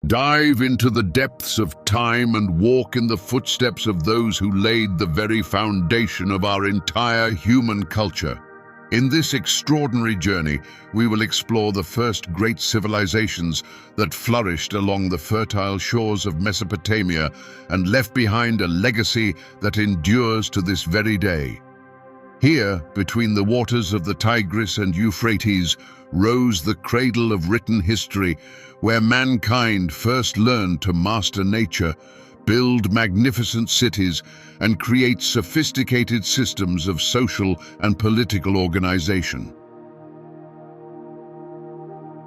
Dive into the depths of time and walk in the footsteps of those who laid the very foundation of our entire human culture. In this extraordinary journey, we will explore the first great civilizations that flourished along the fertile shores of Mesopotamia and left behind a legacy that endures to this very day. Here, between the waters of the Tigris and Euphrates, rose the cradle of written history, where mankind first learned to master nature, build magnificent cities, and create sophisticated systems of social and political organization.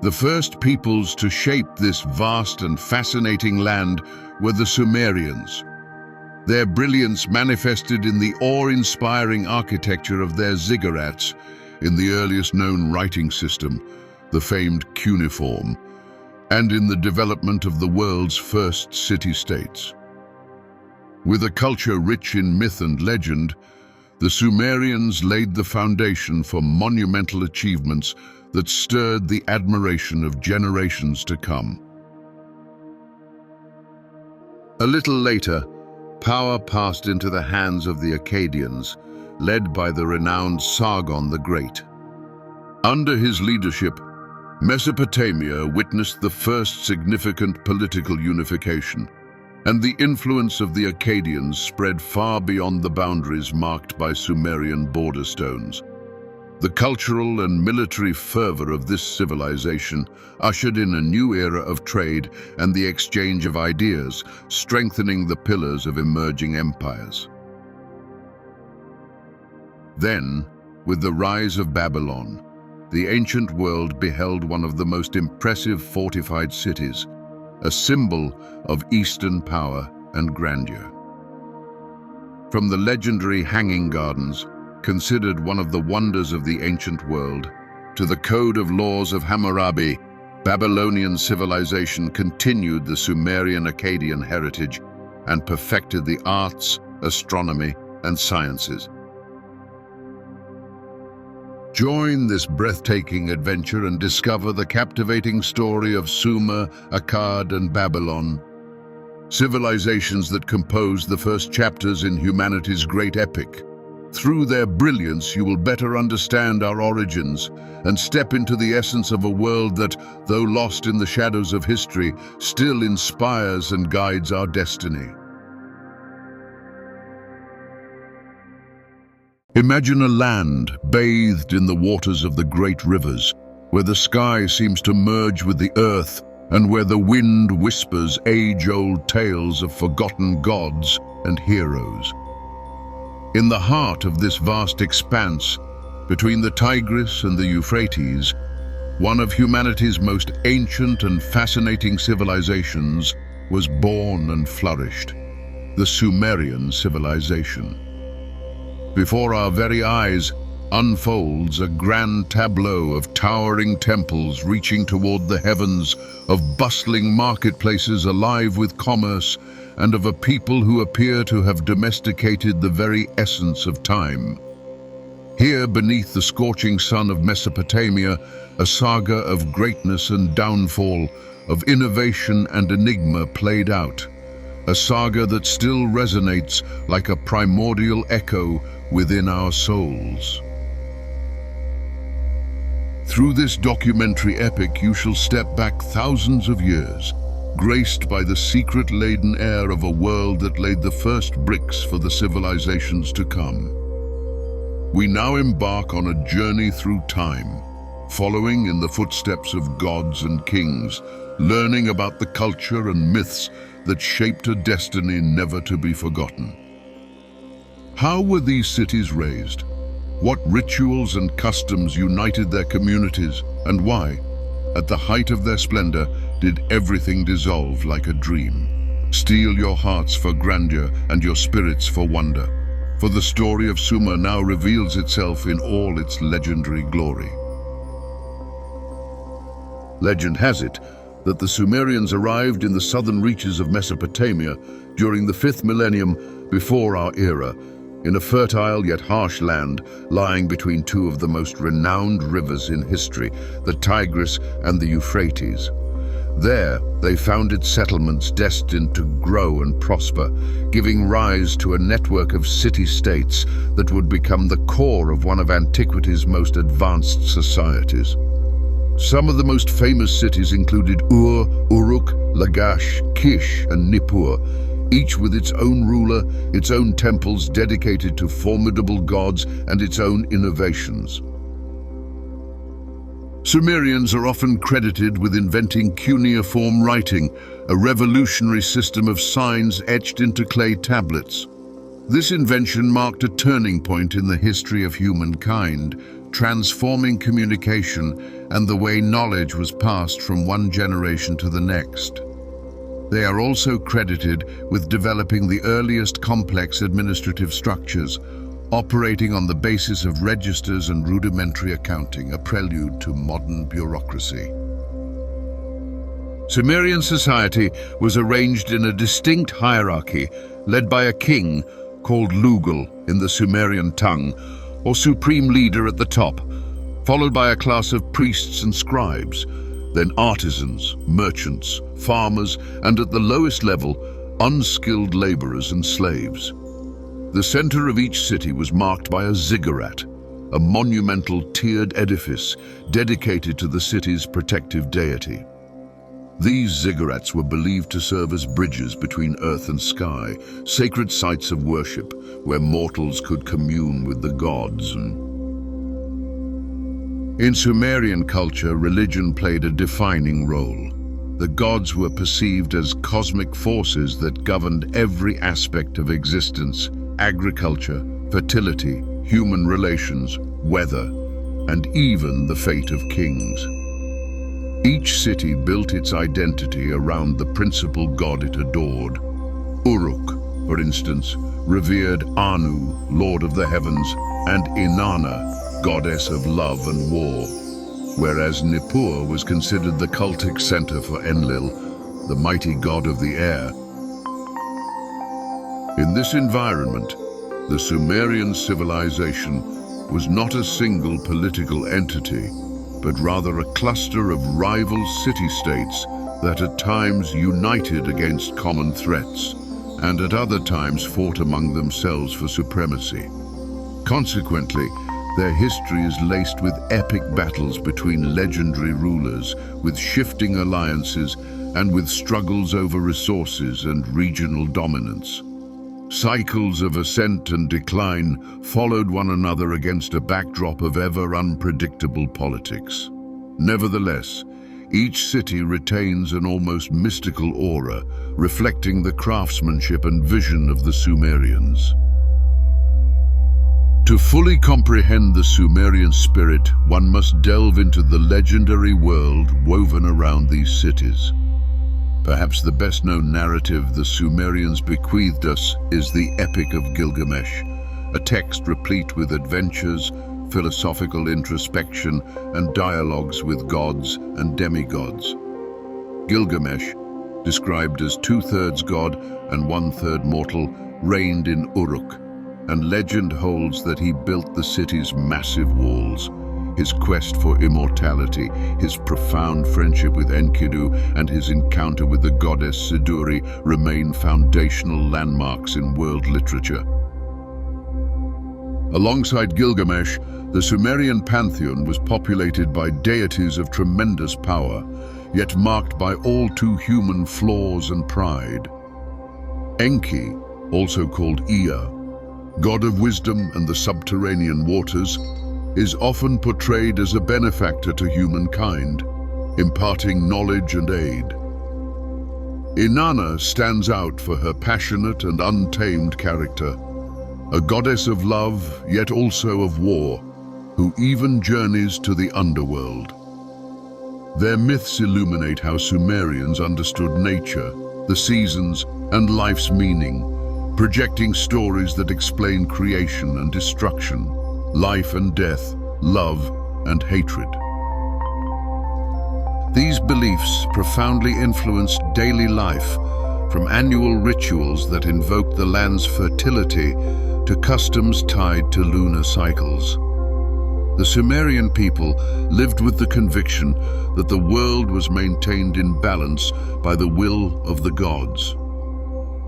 The first peoples to shape this vast and fascinating land were the Sumerians. Their brilliance manifested in the awe-inspiring architecture of their ziggurats, in the earliest known writing system, the famed cuneiform, and in the development of the world's first city-states. With a culture rich in myth and legend, the Sumerians laid the foundation for monumental achievements that stirred the admiration of generations to come. A little later, power passed into the hands of the Akkadians, led by the renowned Sargon the Great. Under his leadership, Mesopotamia witnessed the first significant political unification, and the influence of the Akkadians spread far beyond the boundaries marked by Sumerian border stones. The cultural and military fervor of this civilization ushered in a new era of trade and the exchange of ideas, strengthening the pillars of emerging empires. Then, with the rise of Babylon, the ancient world beheld one of the most impressive fortified cities, a symbol of Eastern power and grandeur. From the legendary Hanging Gardens, considered one of the wonders of the ancient world, to the code of laws of Hammurabi, Babylonian civilization continued the Sumerian Akkadian heritage and perfected the arts, astronomy, and sciences. Join this breathtaking adventure and discover the captivating story of Sumer, Akkad, and Babylon, civilizations that compose the first chapters in humanity's great epic. Through their brilliance, you will better understand our origins and step into the essence of a world that, though lost in the shadows of history, still inspires and guides our destiny. Imagine a land bathed in the waters of the great rivers, where the sky seems to merge with the earth and where the wind whispers age-old tales of forgotten gods and heroes. In the heart of this vast expanse, between the Tigris and the Euphrates, one of humanity's most ancient and fascinating civilizations was born and flourished, the Sumerian civilization. Before our very eyes unfolds a grand tableau of towering temples reaching toward the heavens, of bustling marketplaces alive with commerce, and of a people who appear to have domesticated the very essence of time. Here, beneath the scorching sun of Mesopotamia, a saga of greatness and downfall, of innovation and enigma played out. A saga that still resonates like a primordial echo within our souls. Through this documentary epic, you shall step back thousands of years, graced by the secret-laden air of a world that laid the first bricks for the civilizations to come. We now embark on a journey through time, following in the footsteps of gods and kings, learning about the culture and myths that shaped a destiny never to be forgotten. How were these cities raised? What rituals and customs united their communities, and why, at the height of their splendor, did everything dissolve like a dream? Steel your hearts for grandeur and your spirits for wonder, for the story of Sumer now reveals itself in all its legendary glory. Legend has it that the Sumerians arrived in the southern reaches of Mesopotamia during the 5th millennium before our era, in a fertile yet harsh land lying between two of the most renowned rivers in history, the Tigris and the Euphrates. There, they founded settlements destined to grow and prosper, giving rise to a network of city-states that would become the core of one of antiquity's most advanced societies. Some of the most famous cities included Ur, Uruk, Lagash, Kish, and Nippur, each with its own ruler, its own temples dedicated to formidable gods, and its own innovations. Sumerians are often credited with inventing cuneiform writing, a revolutionary system of signs etched into clay tablets. This invention marked a turning point in the history of humankind, transforming communication and the way knowledge was passed from one generation to the next. They are also credited with developing the earliest complex administrative structures, operating on the basis of registers and rudimentary accounting, a prelude to modern bureaucracy. Sumerian society was arranged in a distinct hierarchy, led by a king called Lugal in the Sumerian tongue, or supreme leader at the top, followed by a class of priests and scribes, then artisans, merchants, farmers, and at the lowest level, unskilled laborers and slaves. The center of each city was marked by a ziggurat, a monumental tiered edifice dedicated to the city's protective deity. These ziggurats were believed to serve as bridges between earth and sky, sacred sites of worship where mortals could commune with the gods. In Sumerian culture, religion played a defining role. The gods were perceived as cosmic forces that governed every aspect of existence: agriculture, fertility, human relations, weather, and even the fate of kings. Each city built its identity around the principal god it adored. Uruk, for instance, revered Anu, lord of the heavens, and Inanna, goddess of love and war, whereas Nippur was considered the cultic center for Enlil, the mighty god of the air. In this environment, the Sumerian civilization was not a single political entity, but rather a cluster of rival city-states that at times united against common threats, and at other times fought among themselves for supremacy. Consequently, their history is laced with epic battles between legendary rulers, with shifting alliances, and with struggles over resources and regional dominance. Cycles of ascent and decline followed one another against a backdrop of ever unpredictable politics. Nevertheless, each city retains an almost mystical aura, reflecting the craftsmanship and vision of the Sumerians. To fully comprehend the Sumerian spirit, one must delve into the legendary world woven around these cities. Perhaps the best-known narrative the Sumerians bequeathed us is the Epic of Gilgamesh, a text replete with adventures, philosophical introspection, and dialogues with gods and demigods. Gilgamesh, described as 2/3 god and 1/3 mortal, reigned in Uruk, and legend holds that he built the city's massive walls. His quest for immortality, his profound friendship with Enkidu, and his encounter with the goddess Siduri remain foundational landmarks in world literature. Alongside Gilgamesh, the Sumerian pantheon was populated by deities of tremendous power, yet marked by all too human flaws and pride. Enki, also called Ea, god of wisdom and the subterranean waters, is often portrayed as a benefactor to humankind, imparting knowledge and aid. Inanna stands out for her passionate and untamed character, a goddess of love, yet also of war, who even journeys to the underworld. Their myths illuminate how Sumerians understood nature, the seasons, and life's meaning, projecting stories that explain creation and destruction, life and death, love and hatred. These beliefs profoundly influenced daily life, from annual rituals that invoked the land's fertility to customs tied to lunar cycles. The Sumerian people lived with the conviction that the world was maintained in balance by the will of the gods.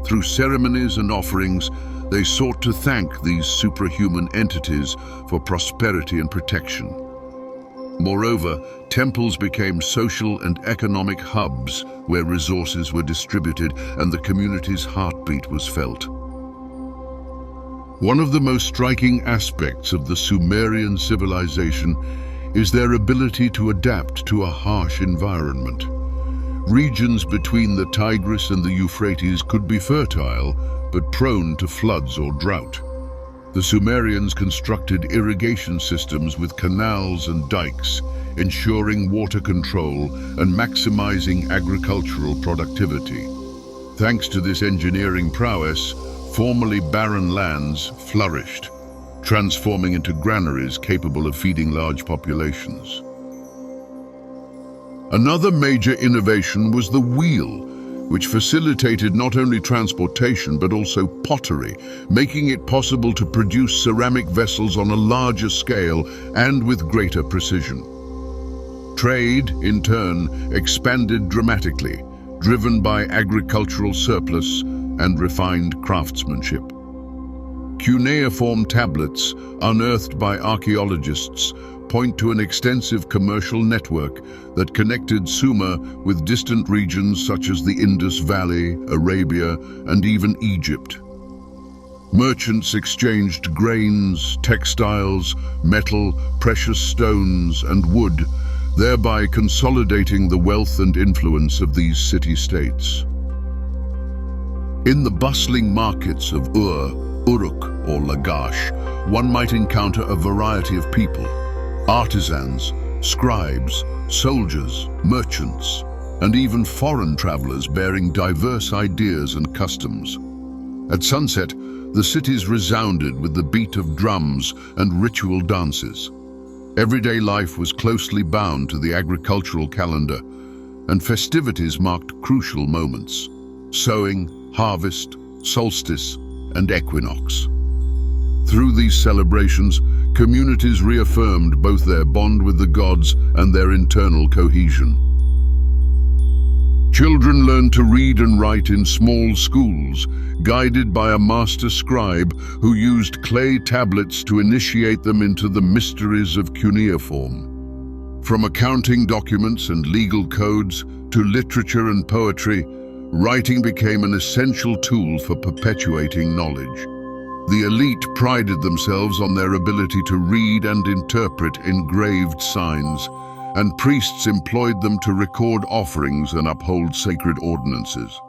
Through ceremonies and offerings, they sought to thank these superhuman entities for prosperity and protection. Moreover, temples became social and economic hubs where resources were distributed and the community's heartbeat was felt. One of the most striking aspects of the Sumerian civilization is their ability to adapt to a harsh environment. Regions between the Tigris and the Euphrates could be fertile, but prone to floods or drought. The Sumerians constructed irrigation systems with canals and dikes, ensuring water control and maximizing agricultural productivity. Thanks to this engineering prowess, formerly barren lands flourished, transforming into granaries capable of feeding large populations. Another major innovation was the wheel, which facilitated not only transportation but also pottery, making it possible to produce ceramic vessels on a larger scale and with greater precision. Trade, in turn, expanded dramatically, driven by agricultural surplus and refined craftsmanship. Cuneiform tablets, unearthed by archaeologists, point to an extensive commercial network that connected Sumer with distant regions such as the Indus Valley, Arabia, and even Egypt. Merchants exchanged grains, textiles, metal, precious stones, and wood, thereby consolidating the wealth and influence of these city-states. In the bustling markets of Uruk, or Lagash, one might encounter a variety of people: artisans, scribes, soldiers, merchants, and even foreign travelers bearing diverse ideas and customs. At sunset, the cities resounded with the beat of drums and ritual dances. Everyday life was closely bound to the agricultural calendar, and festivities marked crucial moments: sowing, harvest, solstice, and equinox. Through these celebrations, communities reaffirmed both their bond with the gods and their internal cohesion. Children learned to read and write in small schools, guided by a master scribe who used clay tablets to initiate them into the mysteries of cuneiform. From accounting documents and legal codes to literature and poetry, writing became an essential tool for perpetuating knowledge. The elite prided themselves on their ability to read and interpret engraved signs, and priests employed them to record offerings and uphold sacred ordinances.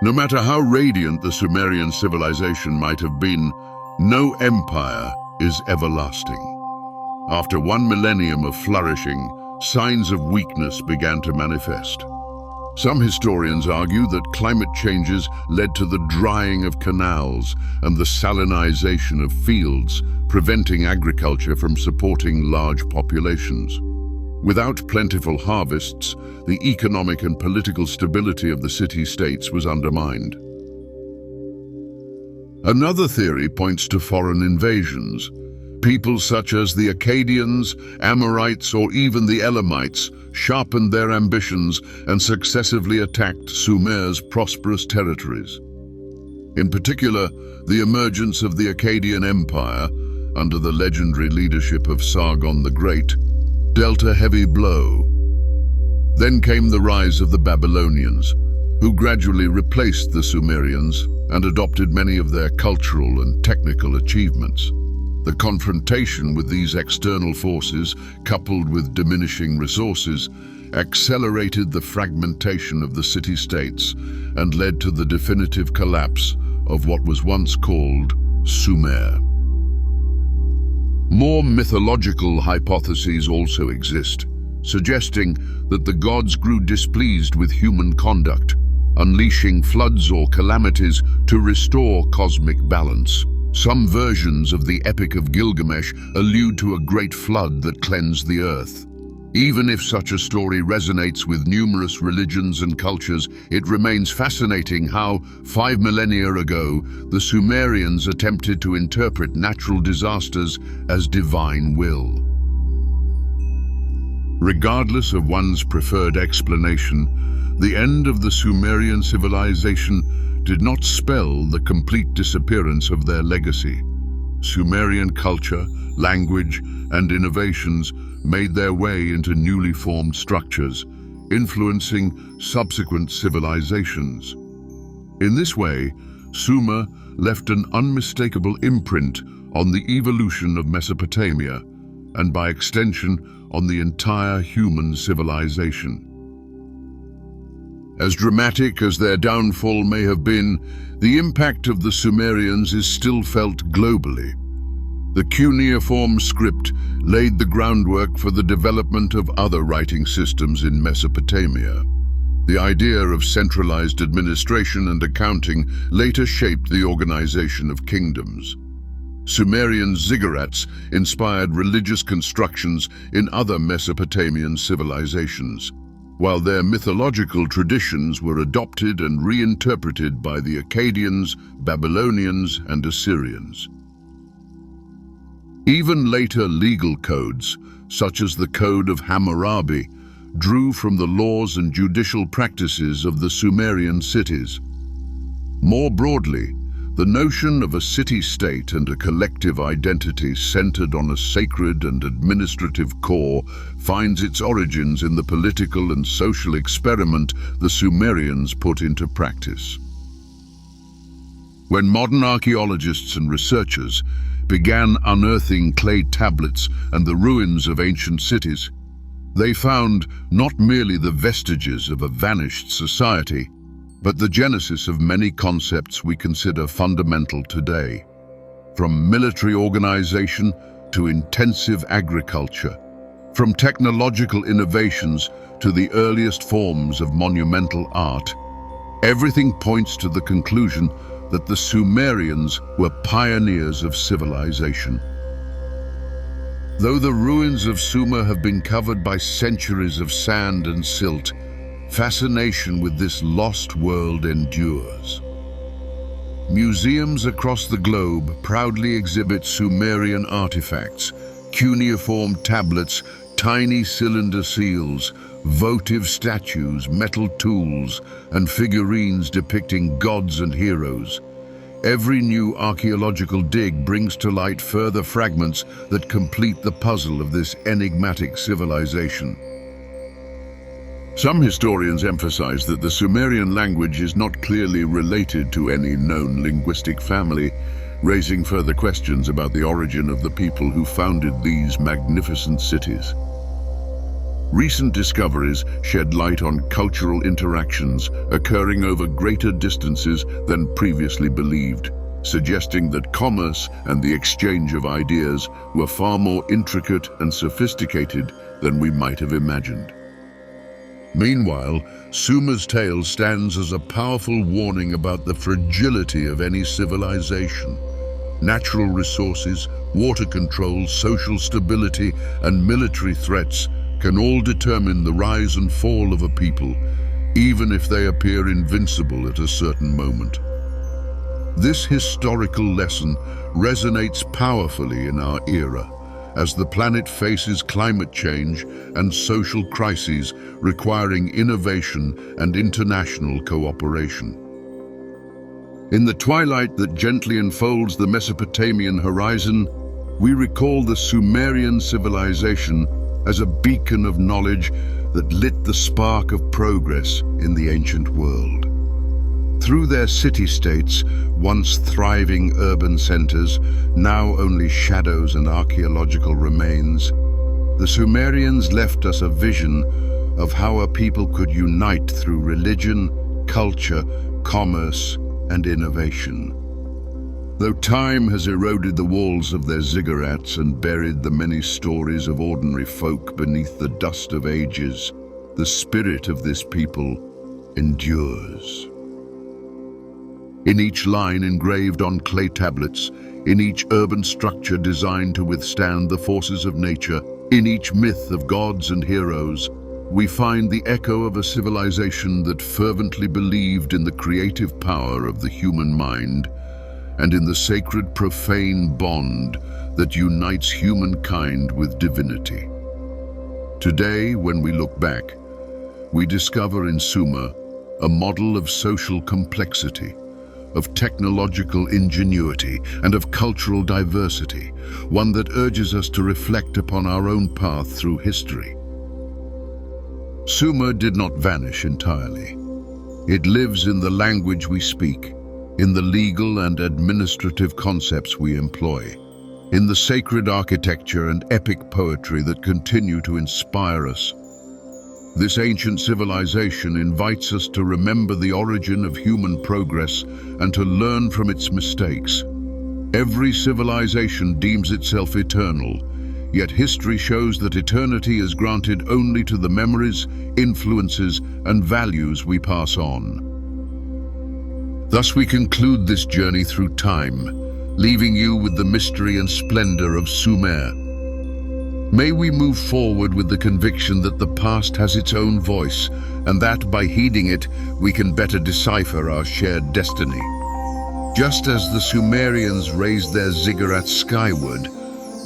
No matter how radiant the Sumerian civilization might have been, no empire is everlasting. After 1 millennium of flourishing, signs of weakness began to manifest. Some historians argue that climate changes led to the drying of canals and the salinization of fields, preventing agriculture from supporting large populations. Without plentiful harvests, the economic and political stability of the city-states was undermined. Another theory points to foreign invasions. Peoples such as the Akkadians, Amorites, or even the Elamites sharpened their ambitions and successively attacked Sumer's prosperous territories. In particular, the emergence of the Akkadian Empire, under the legendary leadership of Sargon the Great, dealt a heavy blow. Then came the rise of the Babylonians, who gradually replaced the Sumerians and adopted many of their cultural and technical achievements. The confrontation with these external forces, coupled with diminishing resources, accelerated the fragmentation of the city-states and led to the definitive collapse of what was once called Sumer. More mythological hypotheses also exist, suggesting that the gods grew displeased with human conduct, unleashing floods or calamities to restore cosmic balance. Some versions of the Epic of Gilgamesh allude to a great flood that cleansed the earth. Even if such a story resonates with numerous religions and cultures, it remains fascinating how, 5 millennia ago, the Sumerians attempted to interpret natural disasters as divine will. Regardless of one's preferred explanation, the end of the Sumerian civilization did not spell the complete disappearance of their legacy. Sumerian culture, language, and innovations made their way into newly formed structures, influencing subsequent civilizations. In this way, Sumer left an unmistakable imprint on the evolution of Mesopotamia, and by extension, on the entire human civilization. As dramatic as their downfall may have been, the impact of the Sumerians is still felt globally. The cuneiform script laid the groundwork for the development of other writing systems in Mesopotamia. The idea of centralized administration and accounting later shaped the organization of kingdoms. Sumerian ziggurats inspired religious constructions in other Mesopotamian civilizations, while their mythological traditions were adopted and reinterpreted by the Akkadians, Babylonians, and Assyrians. Even later legal codes, such as the Code of Hammurabi, drew from the laws and judicial practices of the Sumerian cities. More broadly, the notion of a city-state and a collective identity centered on a sacred and administrative core finds its origins in the political and social experiment the Sumerians put into practice. When modern archaeologists and researchers began unearthing clay tablets and the ruins of ancient cities, they found not merely the vestiges of a vanished society, but the genesis of many concepts we consider fundamental today. From military organization to intensive agriculture, from technological innovations to the earliest forms of monumental art, everything points to the conclusion that the Sumerians were pioneers of civilization. Though the ruins of Sumer have been covered by centuries of sand and silt, fascination with this lost world endures. Museums across the globe proudly exhibit Sumerian artifacts, cuneiform tablets, tiny cylinder seals, votive statues, metal tools, and figurines depicting gods and heroes. Every new archaeological dig brings to light further fragments that complete the puzzle of this enigmatic civilization. Some historians emphasize that the Sumerian language is not clearly related to any known linguistic family, raising further questions about the origin of the people who founded these magnificent cities. Recent discoveries shed light on cultural interactions occurring over greater distances than previously believed, suggesting that commerce and the exchange of ideas were far more intricate and sophisticated than we might have imagined. Meanwhile, Sumer's tale stands as a powerful warning about the fragility of any civilization. Natural resources, water control, social stability, and military threats can all determine the rise and fall of a people, even if they appear invincible at a certain moment. This historical lesson resonates powerfully in our era, as the planet faces climate change and social crises requiring innovation and international cooperation. In the twilight that gently enfolds the Mesopotamian horizon, we recall the Sumerian civilization as a beacon of knowledge that lit the spark of progress in the ancient world. Through their city-states, once thriving urban centers, now only shadows and archaeological remains, the Sumerians left us a vision of how a people could unite through religion, culture, commerce, and innovation. Though time has eroded the walls of their ziggurats and buried the many stories of ordinary folk beneath the dust of ages, the spirit of this people endures. In each line engraved on clay tablets, in each urban structure designed to withstand the forces of nature, In each myth of gods and heroes, we find the echo of a civilization that fervently believed in the creative power of the human mind and in the sacred profane bond that unites humankind with divinity. Today, when we look back, we discover in Sumer a model of social complexity, of technological ingenuity, and of cultural diversity, one that urges us to reflect upon our own path through history. Sumer did not vanish entirely. It lives in the language we speak, in the legal and administrative concepts we employ, in the sacred architecture and epic poetry that continue to inspire us. This ancient civilization invites us to remember the origin of human progress and to learn from its mistakes. Every civilization deems itself eternal, yet history shows that eternity is granted only to the memories, influences, and values we pass on. Thus we conclude this journey through time, leaving you with the mystery and splendor of Sumer. May we move forward with the conviction that the past has its own voice, and that by heeding it, we can better decipher our shared destiny. Just as the Sumerians raised their ziggurats skyward,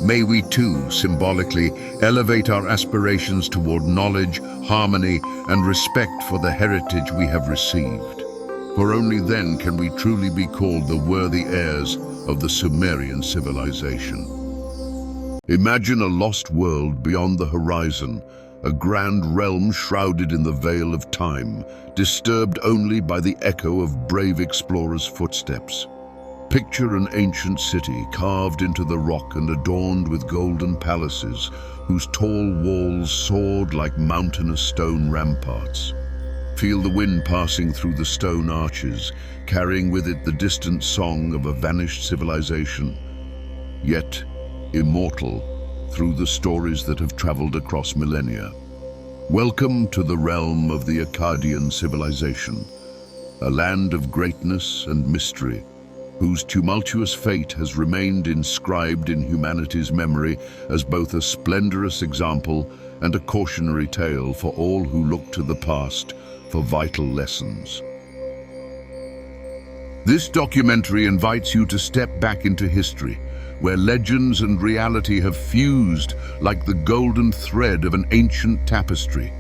may we too, symbolically, elevate our aspirations toward knowledge, harmony, and respect for the heritage we have received. For only then can we truly be called the worthy heirs of the Sumerian civilization. Imagine a lost world beyond the horizon, a grand realm shrouded in the veil of time, disturbed only by the echo of brave explorers' footsteps. Picture an ancient city carved into the rock and adorned with golden palaces, whose tall walls soared like mountainous stone ramparts. Feel the wind passing through the stone arches, carrying with it the distant song of a vanished civilization, yet immortal through the stories that have traveled across millennia. Welcome to the realm of the Akkadian civilization, a land of greatness and mystery, whose tumultuous fate has remained inscribed in humanity's memory as both a splendorous example and a cautionary tale for all who look to the past for vital lessons. This documentary invites you to step back into history, where legends and reality have fused like the golden thread of an ancient tapestry.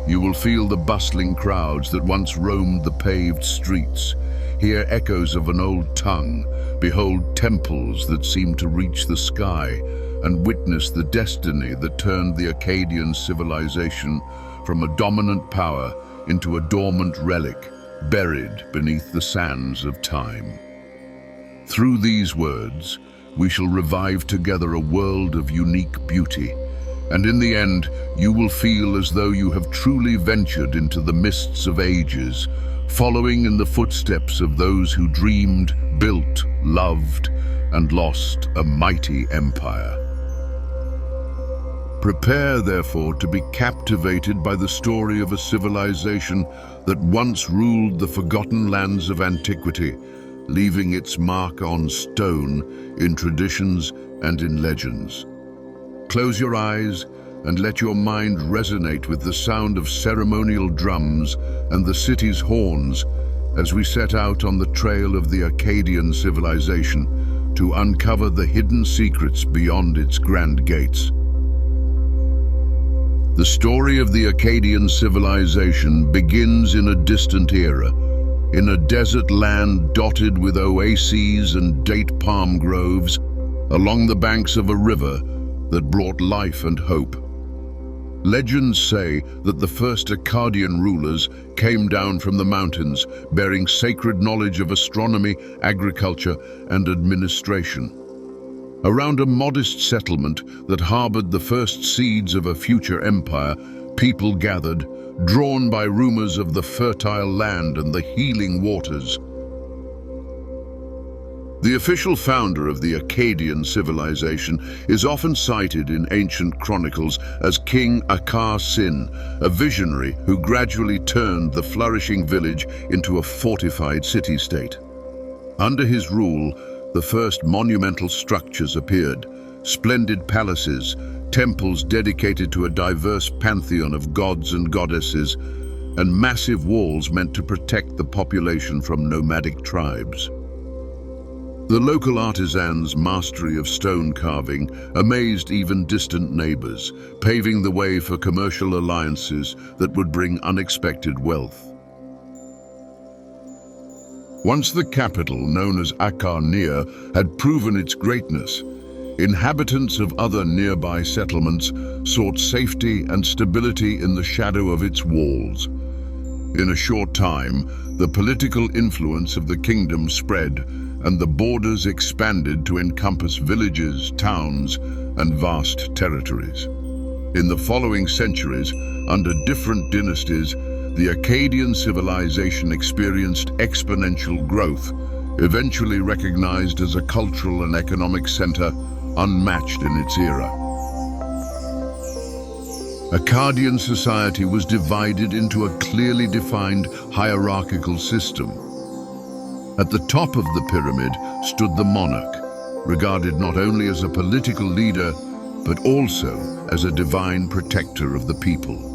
You will feel the bustling crowds that once roamed the paved streets, hear echoes of an old tongue, behold temples that seem to reach the sky, and witness the destiny that turned the Akkadian civilization from a dominant power into a dormant relic, buried beneath the sands of time. Through these words, we shall revive together a world of unique beauty, and in the end, you will feel as though you have truly ventured into the mists of ages, following in the footsteps of those who dreamed, built, loved, and lost a mighty empire. Prepare, therefore, to be captivated by the story of a civilization that once ruled the forgotten lands of antiquity, leaving its mark on stone, in traditions and in legends. Close your eyes and let your mind resonate with the sound of ceremonial drums and the city's horns as we set out on the trail of the Akkadian civilization to uncover the hidden secrets beyond its grand gates. The story of the Akkadian civilization begins in a distant era, in a desert land dotted with oases and date palm groves, along the banks of a river that brought life and hope. Legends say that the first Akkadian rulers came down from the mountains, bearing sacred knowledge of astronomy, agriculture, and administration. Around a modest settlement that harbored the first seeds of a future empire, people gathered, drawn by rumors of the fertile land and the healing waters. The official founder of the Akkadian civilization is often cited in ancient chronicles as King Sin, a visionary who gradually turned the flourishing village into a fortified city-state. Under his rule, the first monumental structures appeared, splendid palaces, temples dedicated to a diverse pantheon of gods and goddesses, and massive walls meant to protect the population from nomadic tribes. The local artisans' mastery of stone carving amazed even distant neighbors, paving the way for commercial alliances that would bring unexpected wealth. Once the capital, known as Akkadians, had proven its greatness, inhabitants of other nearby settlements sought safety and stability in the shadow of its walls. In a short time, the political influence of the kingdom spread, and the borders expanded to encompass villages, towns, and vast territories. In the following centuries, under different dynasties, the Akkadian civilization experienced exponential growth, eventually recognized as a cultural and economic center unmatched in its era. Akkadian society was divided into a clearly defined hierarchical system. At the top of the pyramid stood the monarch, regarded not only as a political leader, but also as a divine protector of the people.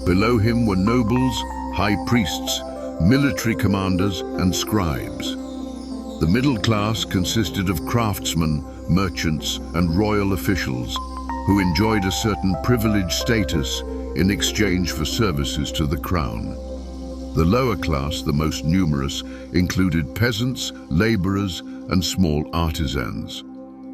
Below him were nobles, high priests, military commanders, and scribes. The middle class consisted of craftsmen, merchants, and royal officials who enjoyed a certain privileged status in exchange for services to the crown. The lower class, the most numerous, included peasants, laborers, and small artisans.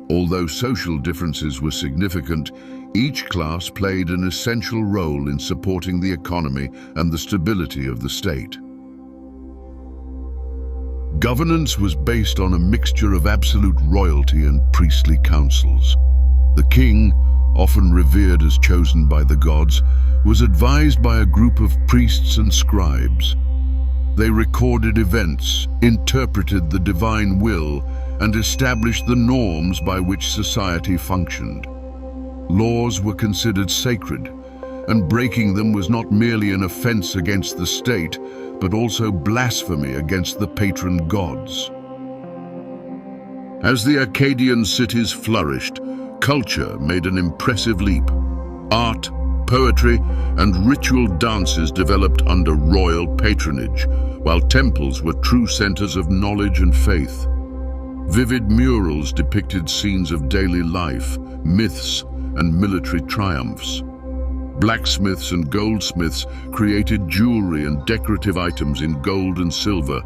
Although social differences were significant, each class played an essential role in supporting the economy and the stability of the state. Governance was based on a mixture of absolute royalty and priestly councils. The king, often revered as chosen by the gods, was advised by a group of priests and scribes. They recorded events, interpreted the divine will, and established the norms by which society functioned. Laws were considered sacred, and breaking them was not merely an offense against the state, but also blasphemy against the patron gods. As the Akkadian cities flourished, culture made an impressive leap. Art, poetry, and ritual dances developed under royal patronage, while temples were true centers of knowledge and faith. Vivid murals depicted scenes of daily life, myths, and military triumphs. Blacksmiths and goldsmiths created jewelry and decorative items in gold and silver,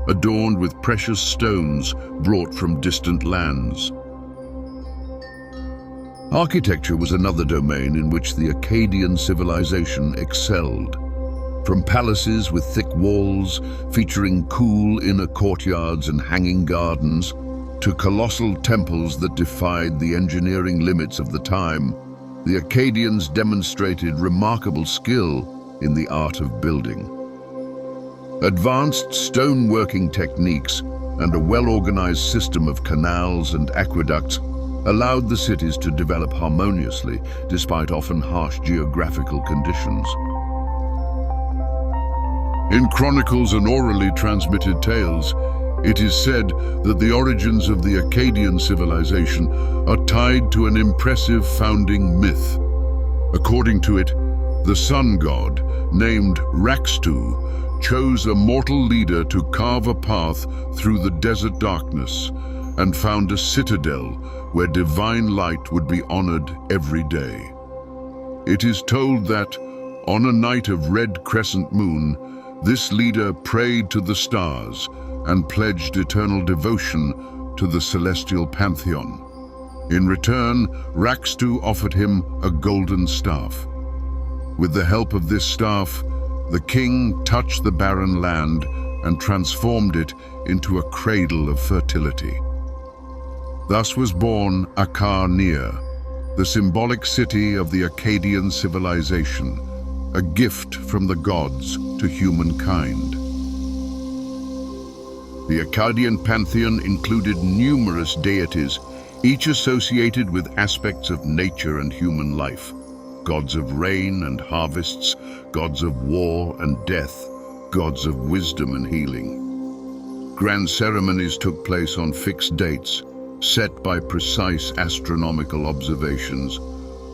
adorned with precious stones brought from distant lands. Architecture was another domain in which the Akkadian civilization excelled. From palaces with thick walls, featuring cool inner courtyards and hanging gardens, to colossal temples that defied the engineering limits of the time, the Akkadians demonstrated remarkable skill in the art of building. Advanced stoneworking techniques and a well-organized system of canals and aqueducts allowed the cities to develop harmoniously despite often harsh geographical conditions. In chronicles and orally transmitted tales, it is said that the origins of the Akkadian civilization are tied to an impressive founding myth. According to it, the sun god, named Rakstu, chose a mortal leader to carve a path through the desert darkness and found a citadel where divine light would be honored every day. It is told that, on a night of red crescent moon, this leader prayed to the stars and pledged eternal devotion to the celestial pantheon. In return, Rakstu offered him a golden staff. With the help of this staff, the king touched the barren land and transformed it into a cradle of fertility. Thus was born Akkadians, the symbolic city of the Akkadian civilization, a gift from the gods to humankind. The Akkadian pantheon included numerous deities, each associated with aspects of nature and human life. Gods of rain and harvests, gods of war and death, gods of wisdom and healing. Grand ceremonies took place on fixed dates, set by precise astronomical observations.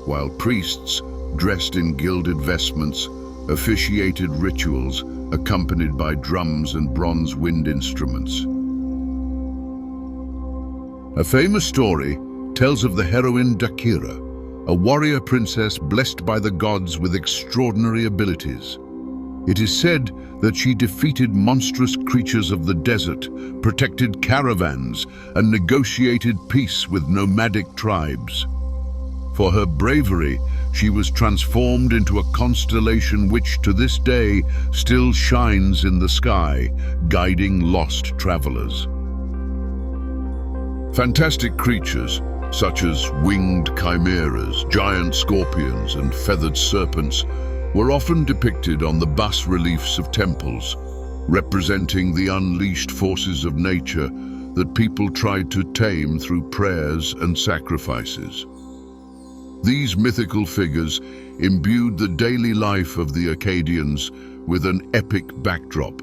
while priests, dressed in gilded vestments, officiated rituals accompanied by drums and bronze wind instruments. A famous story tells of the heroine Dakira, a warrior princess blessed by the gods with extraordinary abilities. It is said that she defeated monstrous creatures of the desert, protected caravans, and negotiated peace with nomadic tribes. For her bravery, she was transformed into a constellation which, to this day, still shines in the sky, guiding lost travelers. Fantastic creatures, such as winged chimeras, giant scorpions, and feathered serpents, were often depicted on the bas-reliefs of temples, representing the unleashed forces of nature that people tried to tame through prayers and sacrifices. These mythical figures imbued the daily life of the Akkadians with an epic backdrop,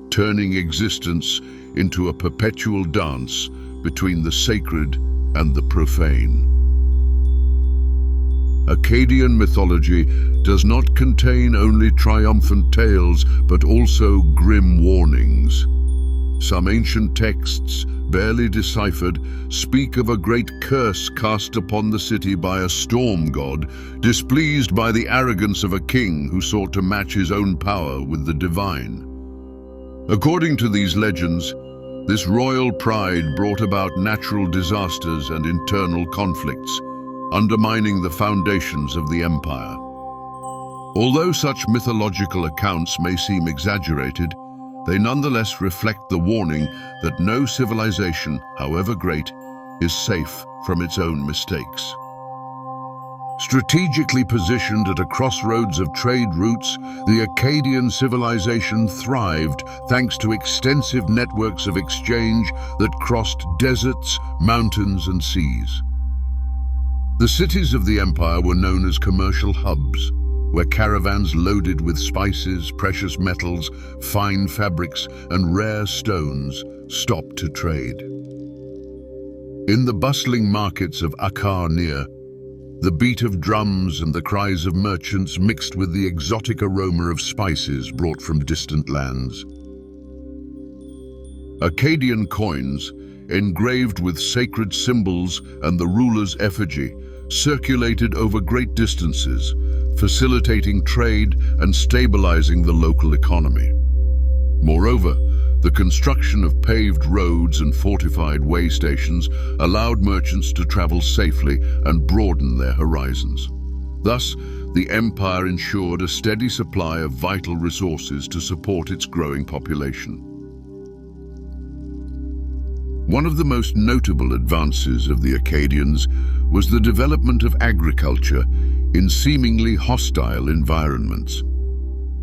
turning existence into a perpetual dance between the sacred and the profane. Akkadian mythology does not contain only triumphant tales, but also grim warnings. Some ancient texts, barely deciphered, speak of a great curse cast upon the city by a storm god, displeased by the arrogance of a king who sought to match his own power with the divine. According to these legends, this royal pride brought about natural disasters and internal conflicts, undermining the foundations of the empire. Although such mythological accounts may seem exaggerated, they nonetheless reflect the warning that no civilization, however great, is safe from its own mistakes. Strategically positioned at a crossroads of trade routes, the Akkadian civilization thrived thanks to extensive networks of exchange that crossed deserts, mountains, and seas. The cities of the empire were known as commercial hubs, where caravans loaded with spices, precious metals, fine fabrics, and rare stones stopped to trade. In the bustling markets of Akkadians, the beat of drums and the cries of merchants mixed with the exotic aroma of spices brought from distant lands. Akkadian coins, engraved with sacred symbols and the ruler's effigy, circulated over great distances, facilitating trade and stabilizing the local economy. Moreover, the construction of paved roads and fortified way stations allowed merchants to travel safely and broaden their horizons. Thus, the empire ensured a steady supply of vital resources to support its growing population. One of the most notable advances of the Akkadians was the development of agriculture in seemingly hostile environments.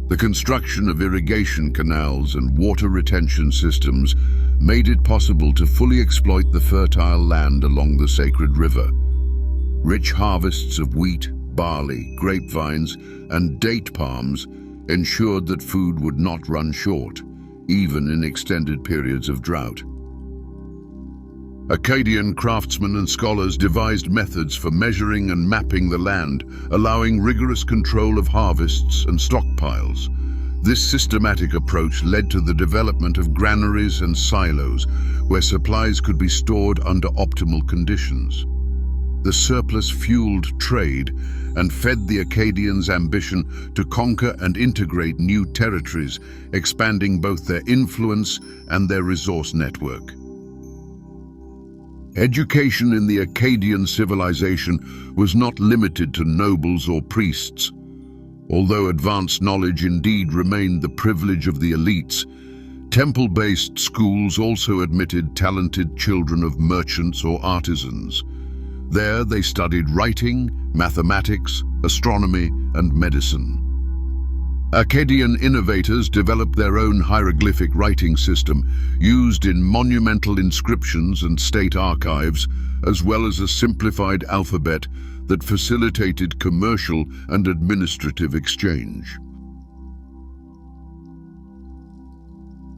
The construction of irrigation canals and water retention systems made it possible to fully exploit the fertile land along the sacred river. Rich harvests of wheat, barley, grapevines, and date palms ensured that food would not run short, even in extended periods of drought. Akkadian craftsmen and scholars devised methods for measuring and mapping the land, allowing rigorous control of harvests and stockpiles. This systematic approach led to the development of granaries and silos, where supplies could be stored under optimal conditions. The surplus fueled trade and fed the Akkadians' ambition to conquer and integrate new territories, expanding both their influence and their resource network. Education in the Akkadian civilization was not limited to nobles or priests. Although advanced knowledge indeed remained the privilege of the elites, temple-based schools also admitted talented children of merchants or artisans. There they studied writing, mathematics, astronomy, and medicine. Akkadian innovators developed their own hieroglyphic writing system, used in monumental inscriptions and state archives, as well as a simplified alphabet that facilitated commercial and administrative exchange.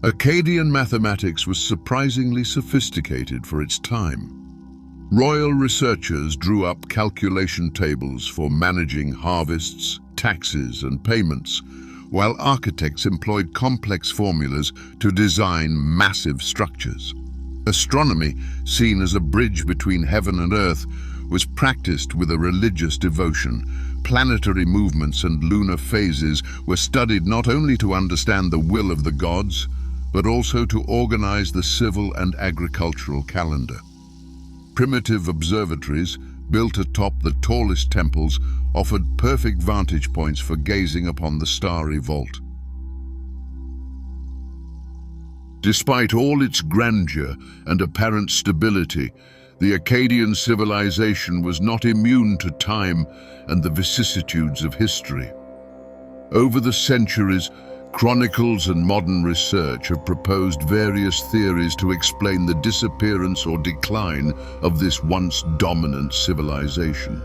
Akkadian mathematics was surprisingly sophisticated for its time. Royal researchers drew up calculation tables for managing harvests, taxes, and payments, while architects employed complex formulas to design massive structures. Astronomy, seen as a bridge between heaven and earth, was practiced with a religious devotion. Planetary movements and lunar phases were studied not only to understand the will of the gods, but also to organize the civil and agricultural calendar. Primitive observatories, built atop the tallest temples, offered perfect vantage points for gazing upon the starry vault. Despite all its grandeur and apparent stability, the Akkadian civilization was not immune to time and the vicissitudes of history. Over the centuries, chronicles and modern research have proposed various theories to explain the disappearance or decline of this once dominant civilization.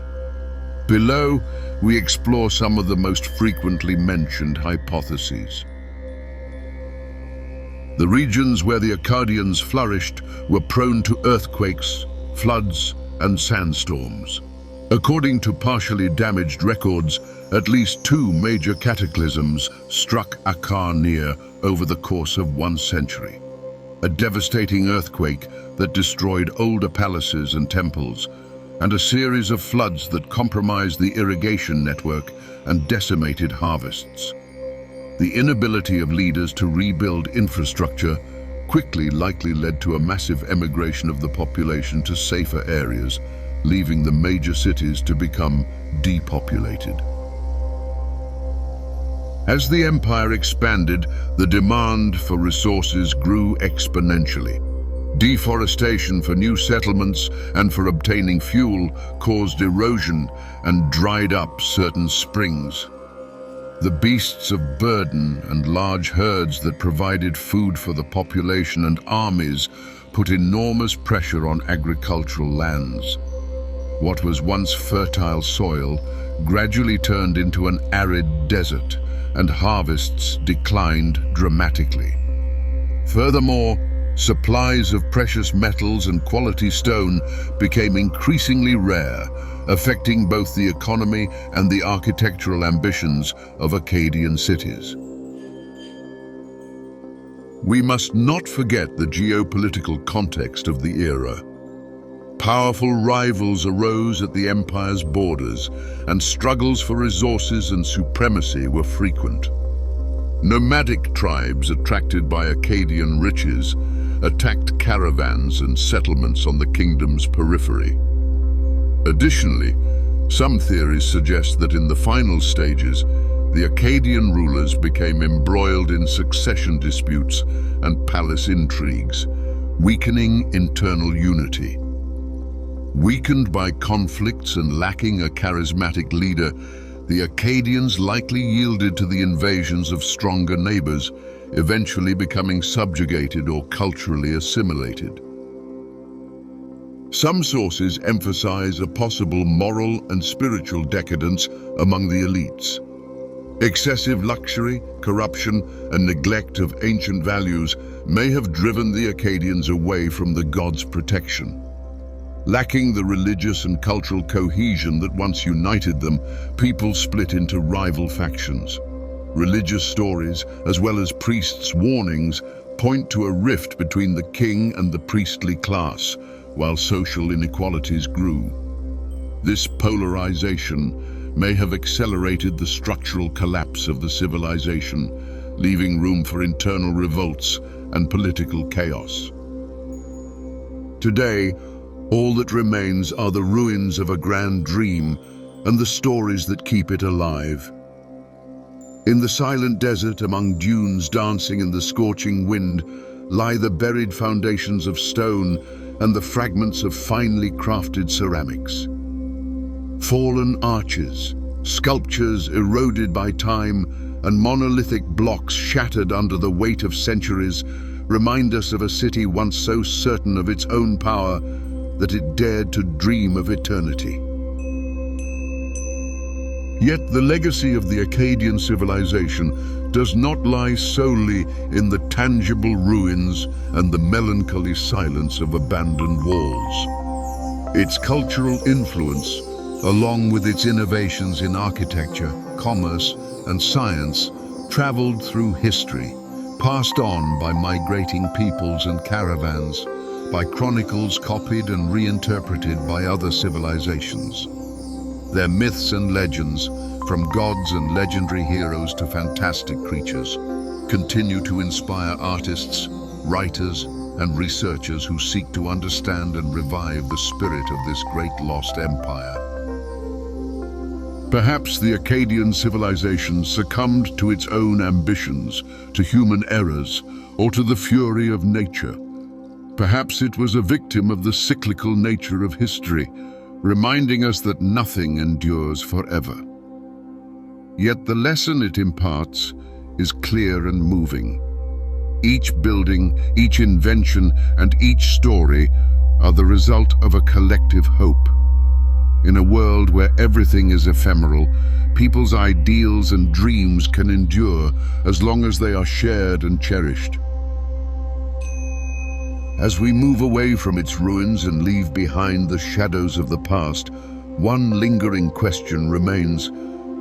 Below, we explore some of the most frequently mentioned hypotheses. The regions where the Akkadians flourished were prone to earthquakes, floods, and sandstorms. According to partially damaged records, at least 2 major cataclysms struck Akkadian over the course of 1 century. A devastating earthquake that destroyed older palaces and temples, and a series of floods that compromised the irrigation network and decimated harvests. The inability of leaders to rebuild infrastructure quickly likely led to a massive emigration of the population to safer areas, leaving the major cities to become depopulated. As the empire expanded, the demand for resources grew exponentially. Deforestation for new settlements and for obtaining fuel caused erosion and dried up certain springs. The beasts of burden and large herds that provided food for the population and armies put enormous pressure on agricultural lands. What was once fertile soil gradually turned into an arid desert, and harvests declined dramatically. Furthermore, supplies of precious metals and quality stone became increasingly rare, affecting both the economy and the architectural ambitions of Akkadian cities. We must not forget the geopolitical context of the era. Powerful rivals arose at the empire's borders, and struggles for resources and supremacy were frequent. Nomadic tribes attracted by Akkadian riches attacked caravans and settlements on the kingdom's periphery. Additionally, some theories suggest that in the final stages, the Akkadian rulers became embroiled in succession disputes and palace intrigues, weakening internal unity. Weakened by conflicts and lacking a charismatic leader, the Akkadians likely yielded to the invasions of stronger neighbors, eventually becoming subjugated or culturally assimilated. Some sources emphasize a possible moral and spiritual decadence among the elites. Excessive luxury, corruption, and neglect of ancient values may have driven the Akkadians away from the gods' protection. Lacking the religious and cultural cohesion that once united them, people split into rival factions. Religious stories, as well as priests' warnings, point to a rift between the king and the priestly class, while social inequalities grew. This polarization may have accelerated the structural collapse of the civilization, leaving room for internal revolts and political chaos. Today, all that remains are the ruins of a grand dream and the stories that keep it alive. In the silent desert, among dunes dancing in the scorching wind, lie the buried foundations of stone and the fragments of finely crafted ceramics. Fallen arches, sculptures eroded by time, and monolithic blocks shattered under the weight of centuries remind us of a city once so certain of its own power that it dared to dream of eternity. Yet the legacy of the Akkadian civilization does not lie solely in the tangible ruins and the melancholy silence of abandoned walls. Its cultural influence, along with its innovations in architecture, commerce, and science, traveled through history, passed on by migrating peoples and caravans, by chronicles copied and reinterpreted by other civilizations. Their myths and legends, from gods and legendary heroes to fantastic creatures, continue to inspire artists, writers, and researchers who seek to understand and revive the spirit of this great lost empire. Perhaps the Akkadian civilization succumbed to its own ambitions, to human errors, or to the fury of nature. Perhaps it was a victim of the cyclical nature of history, reminding us that nothing endures forever. Yet the lesson it imparts is clear and moving. Each building, each invention, and each story are the result of a collective hope. In a world where everything is ephemeral, people's ideals and dreams can endure as long as they are shared and cherished. As we move away from its ruins and leave behind the shadows of the past, one lingering question remains: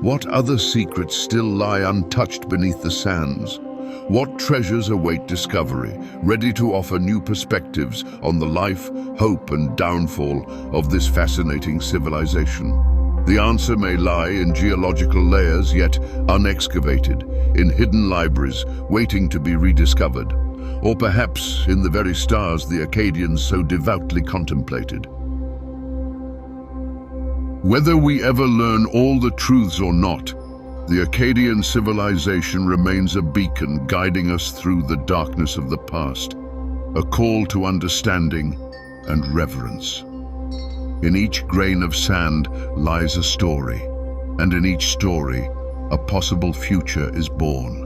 what other secrets still lie untouched beneath the sands? What treasures await discovery, ready to offer new perspectives on the life, hope, and downfall of this fascinating civilization? The answer may lie in geological layers yet unexcavated, in hidden libraries waiting to be rediscovered, or perhaps in the very stars the Akkadians so devoutly contemplated. Whether we ever learn all the truths or not, the Akkadian civilization remains a beacon guiding us through the darkness of the past, a call to understanding and reverence. In each grain of sand lies a story, and in each story, a possible future is born.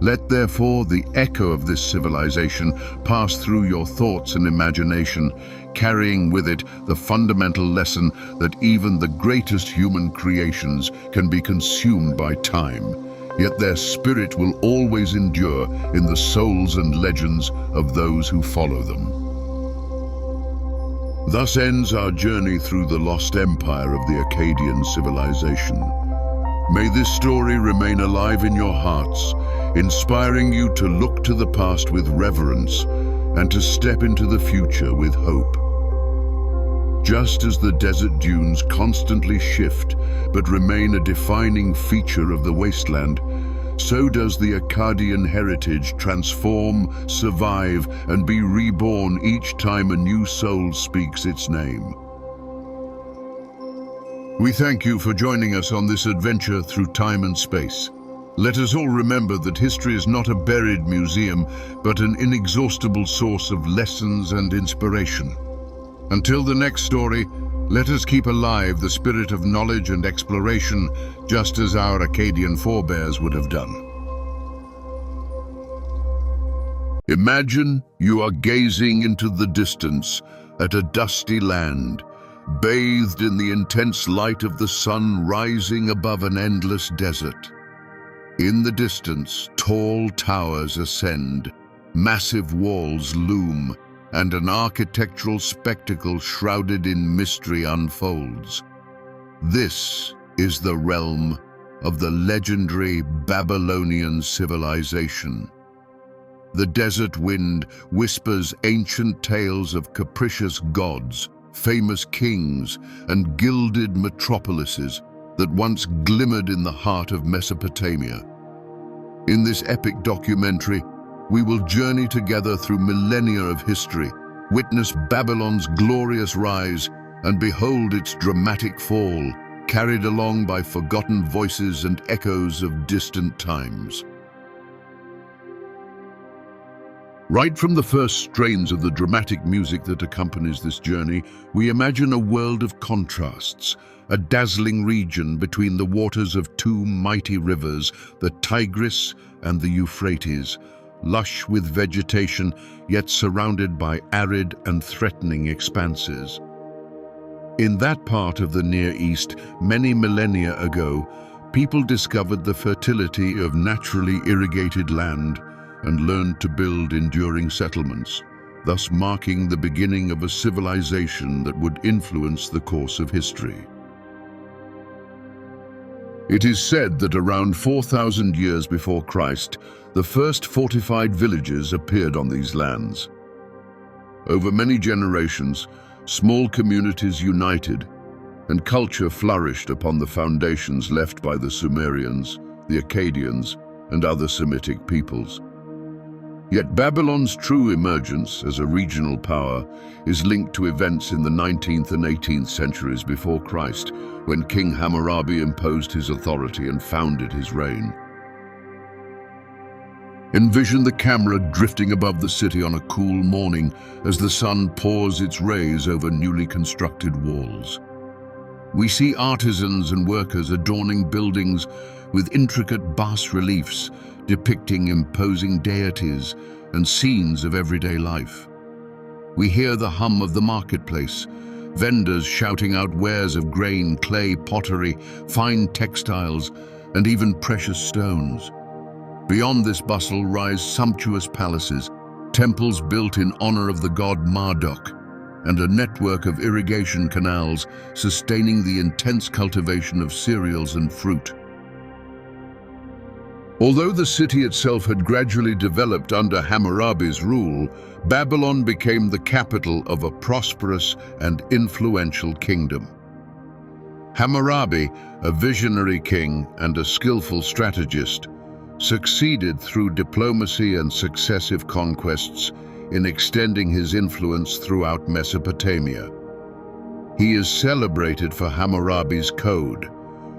Let therefore the echo of this civilization pass through your thoughts and imagination, carrying with it the fundamental lesson that even the greatest human creations can be consumed by time, yet their spirit will always endure in the souls and legends of those who follow them. Thus ends our journey through the lost empire of the Akkadian civilization. May this story remain alive in your hearts, inspiring you to look to the past with reverence and to step into the future with hope. Just as the desert dunes constantly shift but remain a defining feature of the wasteland, so does the Akkadian heritage transform, survive, and be reborn each time a new soul speaks its name. We thank you for joining us on this adventure through time and space. Let us all remember that history is not a buried museum, but an inexhaustible source of lessons and inspiration. Until the next story, let us keep alive the spirit of knowledge and exploration, just as our Akkadian forebears would have done. Imagine you are gazing into the distance at a dusty land, bathed in the intense light of the sun rising above an endless desert. In the distance, tall towers ascend, massive walls loom, and an architectural spectacle shrouded in mystery unfolds. This is the realm of the legendary Babylonian civilization. The desert wind whispers ancient tales of capricious gods, famous kings, and gilded metropolises that once glimmered in the heart of Mesopotamia. In this epic documentary, we will journey together through millennia of history, witness Babylon's glorious rise, and behold its dramatic fall, carried along by forgotten voices and echoes of distant times. Right from the first strains of the dramatic music that accompanies this journey, we imagine a world of contrasts, a dazzling region between the waters of two mighty rivers, the Tigris and the Euphrates, lush with vegetation, yet surrounded by arid and threatening expanses. In that part of the Near East, many millennia ago, people discovered the fertility of naturally irrigated land and learned to build enduring settlements. thus marking the beginning of a civilization that would influence the course of history. It is said that around 4,000 years before Christ, the first fortified villages appeared on these lands. Over many generations, small communities united, and culture flourished upon the foundations left by the Sumerians, the Akkadians, and other Semitic peoples. Yet Babylon's true emergence as a regional power is linked to events in the 19th and 18th centuries before Christ, when King Hammurabi imposed his authority and founded his reign. Envision the camera drifting above the city on a cool morning as the sun pours its rays over newly constructed walls. We see artisans and workers adorning buildings with intricate bas-reliefs depicting imposing deities and scenes of everyday life. We hear the hum of the marketplace, vendors shouting out wares of grain, clay, pottery, fine textiles, and even precious stones. Beyond this bustle rise sumptuous palaces, temples built in honor of the god Marduk, and a network of irrigation canals sustaining the intense cultivation of cereals and fruit. Although the city itself had gradually developed under Hammurabi's rule, Babylon became the capital of a prosperous and influential kingdom. Hammurabi, a visionary king and a skillful strategist, succeeded through diplomacy and successive conquests in extending his influence throughout Mesopotamia. He is celebrated for Hammurabi's Code,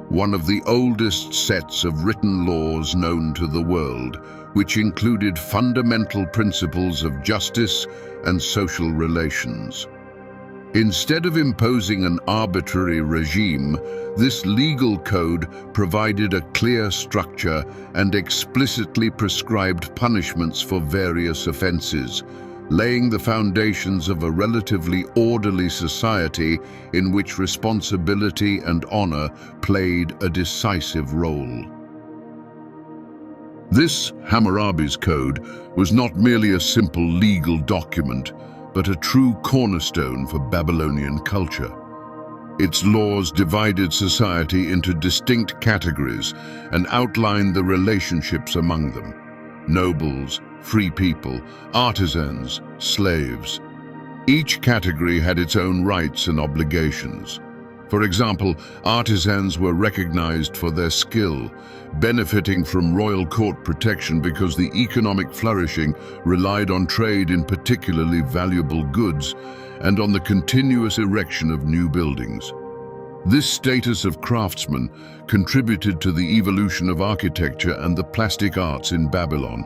one of the oldest sets of written laws known to the world, which included fundamental principles of justice and social relations. Instead of imposing an arbitrary regime, this legal code provided a clear structure and explicitly prescribed punishments for various offenses, laying the foundations of a relatively orderly society in which responsibility and honor played a decisive role. This Hammurabi's Code was not merely a simple legal document, but a true cornerstone for Babylonian culture. Its laws divided society into distinct categories and outlined the relationships among them: nobles, free people, artisans, slaves. Each category had its own rights and obligations. For example, artisans were recognized for their skill, benefiting from royal court protection because the economic flourishing relied on trade in particularly valuable goods and on the continuous erection of new buildings. This status of craftsman contributed to the evolution of architecture and the plastic arts in Babylon,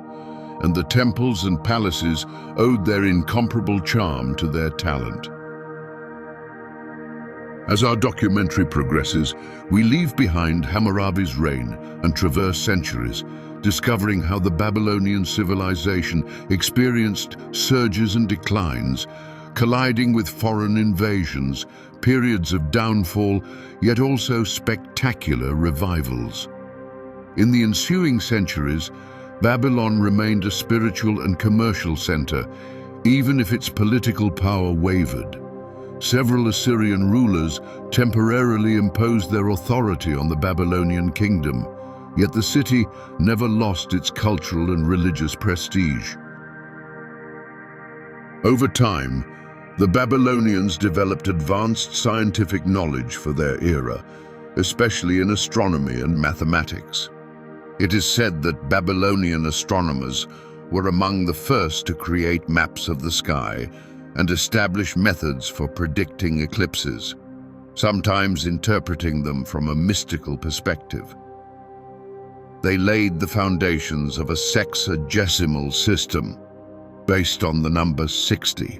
and the temples and palaces owed their incomparable charm to their talent. As our documentary progresses, we leave behind Hammurabi's reign and traverse centuries, discovering how the Babylonian civilization experienced surges and declines, colliding with foreign invasions, periods of downfall, yet also spectacular revivals. In the ensuing centuries, Babylon remained a spiritual and commercial center, even if its political power wavered. Several Assyrian rulers temporarily imposed their authority on the Babylonian kingdom, yet the city never lost its cultural and religious prestige. Over time, the Babylonians developed advanced scientific knowledge for their era, especially in astronomy and mathematics. It is said that Babylonian astronomers were among the first to create maps of the sky and establish methods for predicting eclipses, sometimes interpreting them from a mystical perspective. They laid the foundations of a sexagesimal system based on the number 60,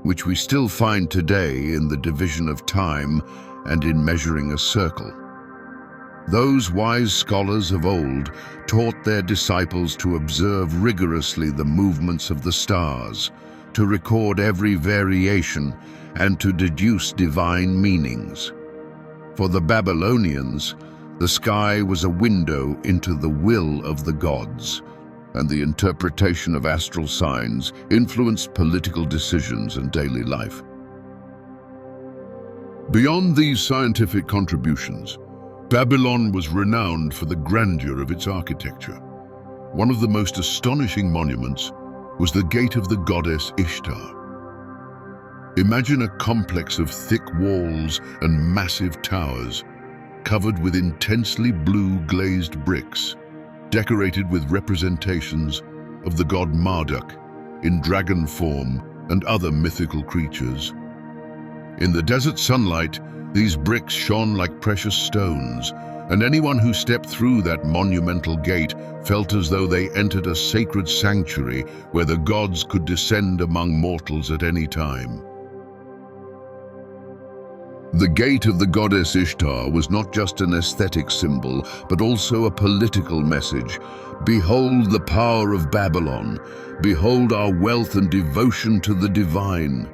which we still find today in the division of time and in measuring a circle. Those wise scholars of old taught their disciples to observe rigorously the movements of the stars, to record every variation, and to deduce divine meanings. For the Babylonians, the sky was a window into the will of the gods, and the interpretation of astral signs influenced political decisions and daily life. Beyond these scientific contributions, Babylon was renowned for the grandeur of its architecture. One of the most astonishing monuments was the Gate of the goddess Ishtar. Imagine a complex of thick walls and massive towers, covered with intensely blue glazed bricks, decorated with representations of the god Marduk in dragon form and other mythical creatures. In the desert sunlight, these bricks shone like precious stones, and anyone who stepped through that monumental gate felt as though they entered a sacred sanctuary where the gods could descend among mortals at any time. The Gate of the goddess Ishtar was not just an aesthetic symbol, but also a political message. Behold the power of Babylon. Behold our wealth and devotion to the divine.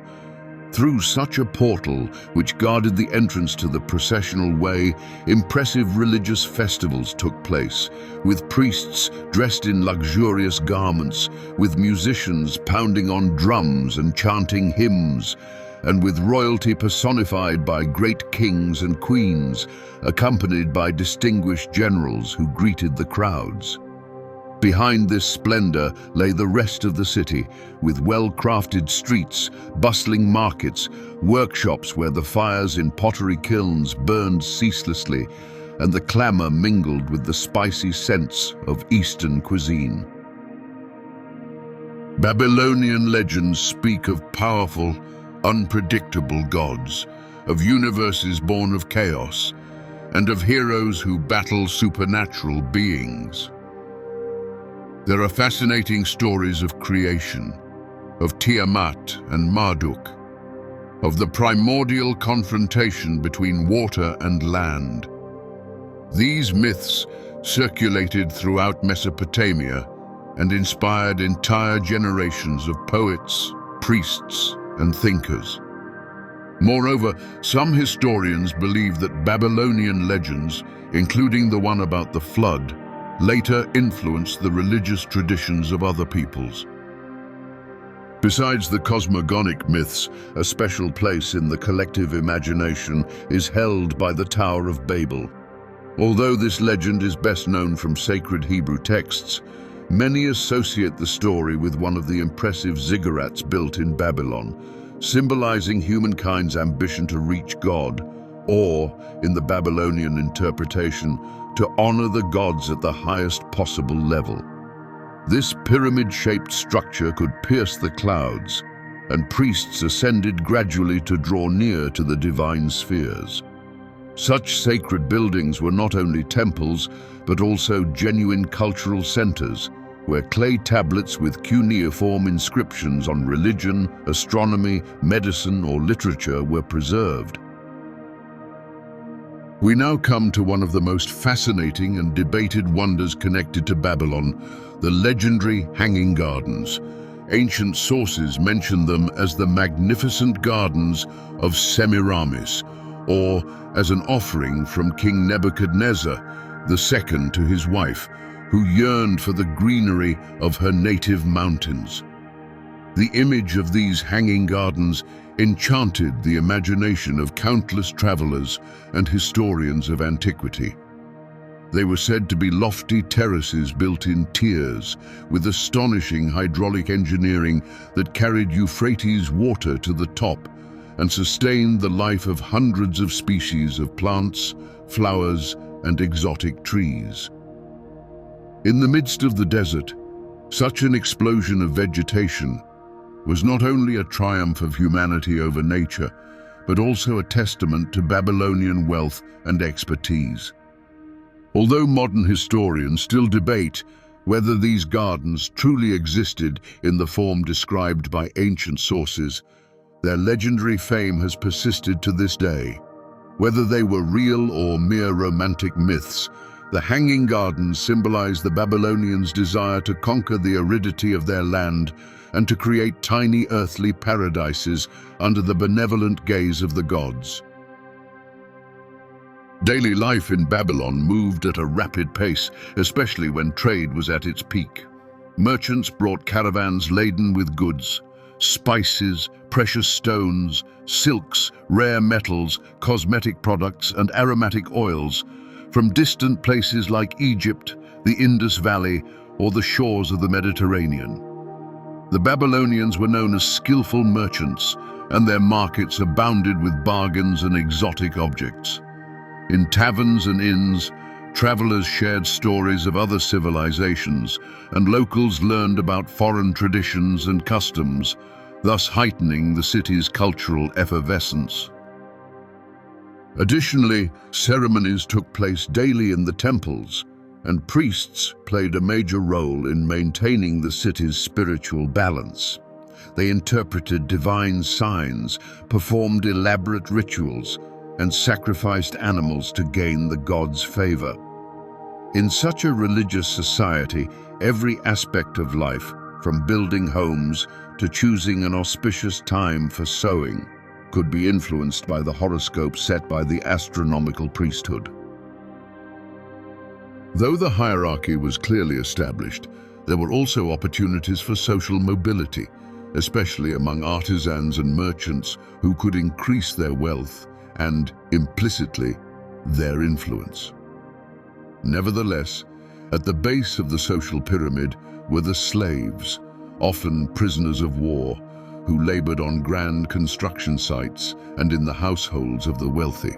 Through such a portal, which guarded the entrance to the processional way, impressive religious festivals took place, with priests dressed in luxurious garments, with musicians pounding on drums and chanting hymns, and with royalty personified by great kings and queens, accompanied by distinguished generals who greeted the crowds. Behind this splendor lay the rest of the city, with well-crafted streets, bustling markets, workshops where the fires in pottery kilns burned ceaselessly, and the clamor mingled with the spicy scents of Eastern cuisine. Babylonian legends speak of powerful, unpredictable gods, of universes born of chaos, and of heroes who battle supernatural beings. There are fascinating stories of creation, of Tiamat and Marduk, of the primordial confrontation between water and land. These myths circulated throughout Mesopotamia and inspired entire generations of poets, priests, and thinkers. Moreover, some historians believe that Babylonian legends, including the one about the flood, later influenced the religious traditions of other peoples. Besides the cosmogonic myths, a special place in the collective imagination is held by the Tower of Babel. Although this legend is best known from sacred Hebrew texts, many associate the story with one of the impressive ziggurats built in Babylon, symbolizing humankind's ambition to reach God, or, in the Babylonian interpretation, to honor the gods at the highest possible level. This pyramid-shaped structure could pierce the clouds, and priests ascended gradually to draw near to the divine spheres. Such sacred buildings were not only temples, but also genuine cultural centers, where clay tablets with cuneiform inscriptions on religion, astronomy, medicine, or literature were preserved. We now come to one of the most fascinating and debated wonders connected to Babylon, the legendary Hanging Gardens. Ancient sources mention them as the magnificent gardens of Semiramis, or as an offering from King Nebuchadnezzar II to his wife, who yearned for the greenery of her native mountains. The image of these hanging gardens enchanted the imagination of countless travelers and historians of antiquity. They were said to be lofty terraces built in tiers, with astonishing hydraulic engineering that carried Euphrates water to the top and sustained the life of hundreds of species of plants, flowers, and exotic trees. In the midst of the desert, such an explosion of vegetation was not only a triumph of humanity over nature, but also a testament to Babylonian wealth and expertise. Although modern historians still debate whether these gardens truly existed in the form described by ancient sources, their legendary fame has persisted to this day. Whether they were real or mere romantic myths, the Hanging Gardens symbolize the Babylonians' desire to conquer the aridity of their land and to create tiny earthly paradises under the benevolent gaze of the gods. Daily life in Babylon moved at a rapid pace, especially when trade was at its peak. Merchants brought caravans laden with goods, spices, precious stones, silks, rare metals, cosmetic products, and aromatic oils from distant places like Egypt, the Indus Valley, or the shores of the Mediterranean. The Babylonians were known as skillful merchants, and their markets abounded with bargains and exotic objects. In taverns and inns, travelers shared stories of other civilizations, and locals learned about foreign traditions and customs, thus heightening the city's cultural effervescence. Additionally, ceremonies took place daily in the temples, and priests played a major role in maintaining the city's spiritual balance. They interpreted divine signs, performed elaborate rituals, and sacrificed animals to gain the gods' favor. In such a religious society, every aspect of life, from building homes to choosing an auspicious time for sowing, could be influenced by the horoscope set by the astronomical priesthood. Though the hierarchy was clearly established, there were also opportunities for social mobility, especially among artisans and merchants who could increase their wealth and, implicitly, their influence. Nevertheless, at the base of the social pyramid were the slaves, often prisoners of war, who labored on grand construction sites and in the households of the wealthy.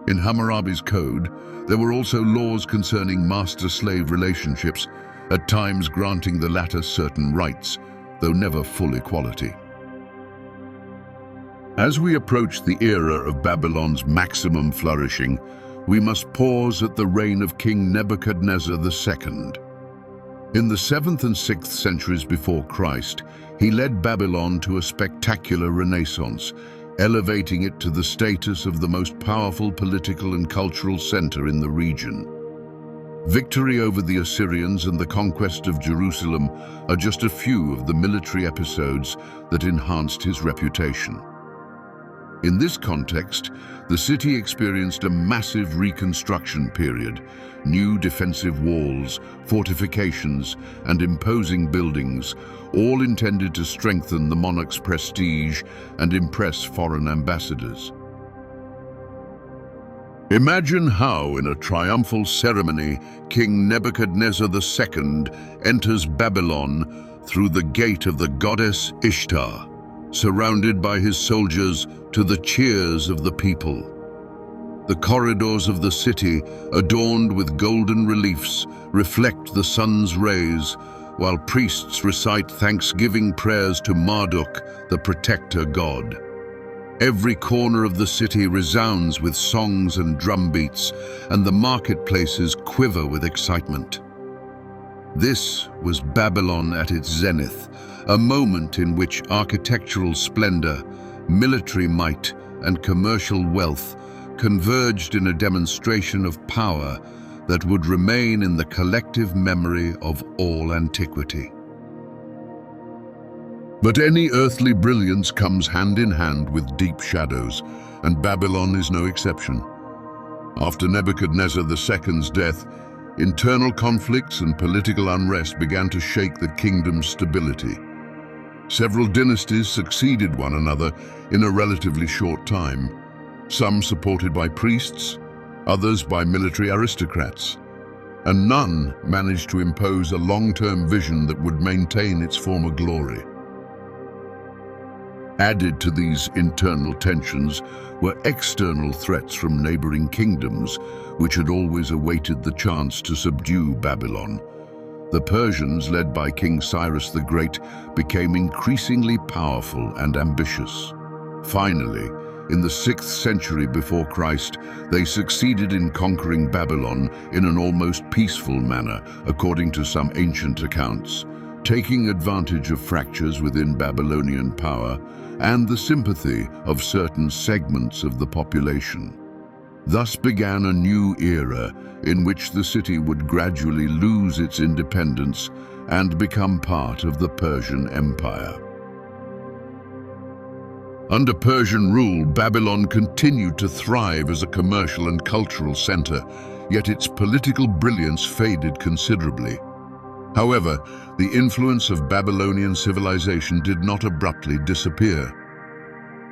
In Hammurabi's code, there were also laws concerning master-slave relationships, at times granting the latter certain rights, though never full equality. As we approach the era of Babylon's maximum flourishing, we must pause at the reign of King Nebuchadnezzar II. In the 7th and 6th centuries before Christ, he led Babylon to a spectacular renaissance, elevating it to the status of the most powerful political and cultural center in the region. Victory over the Assyrians and the conquest of Jerusalem are just a few of the military episodes that enhanced his reputation. In this context, the city experienced a massive reconstruction period. New defensive walls, fortifications, and imposing buildings, all intended to strengthen the monarch's prestige and impress foreign ambassadors. Imagine how, in a triumphal ceremony, King Nebuchadnezzar II enters Babylon through the gate of the goddess Ishtar, surrounded by his soldiers to the cheers of the people. The corridors of the city, adorned with golden reliefs, reflect the sun's rays, while priests recite thanksgiving prayers to Marduk, the protector god. Every corner of the city resounds with songs and drumbeats, and the marketplaces quiver with excitement. This was Babylon at its zenith, a moment in which architectural splendor, military might, and commercial wealth converged in a demonstration of power that would remain in the collective memory of all antiquity. But any earthly brilliance comes hand in hand with deep shadows, and Babylon is no exception. After Nebuchadnezzar II's death, internal conflicts and political unrest began to shake the kingdom's stability. Several dynasties succeeded one another in a relatively short time, some supported by priests, others by military aristocrats, and none managed to impose a long-term vision that would maintain its former glory. Added to these internal tensions were external threats from neighboring kingdoms, which had always awaited the chance to subdue Babylon. The Persians, led by King Cyrus the Great, became increasingly powerful and ambitious. Finally, in the 6th century before Christ, they succeeded in conquering Babylon in an almost peaceful manner, according to some ancient accounts, taking advantage of fractures within Babylonian power and the sympathy of certain segments of the population. Thus began a new era in which the city would gradually lose its independence and become part of the Persian Empire. Under Persian rule, Babylon continued to thrive as a commercial and cultural center, yet its political brilliance faded considerably. However, the influence of Babylonian civilization did not abruptly disappear.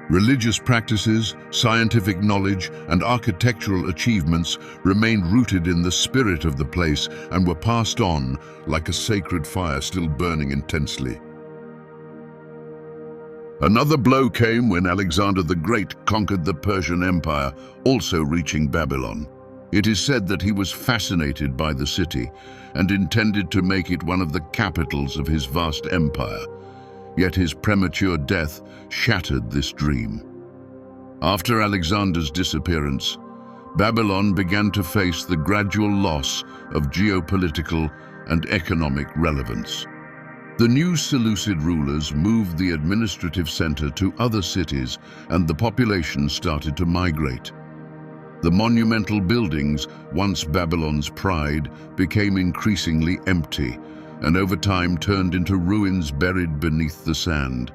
Religious practices, scientific knowledge, and architectural achievements remained rooted in the spirit of the place and were passed on like a sacred fire still burning intensely. Another blow came when Alexander the Great conquered the Persian Empire, also reaching Babylon. It is said that he was fascinated by the city and intended to make it one of the capitals of his vast empire. Yet his premature death shattered this dream. After Alexander's disappearance, Babylon began to face the gradual loss of geopolitical and economic relevance. The new Seleucid rulers moved the administrative center to other cities, and the population started to migrate. The monumental buildings, once Babylon's pride, became increasingly empty, and over time turned into ruins buried beneath the sand.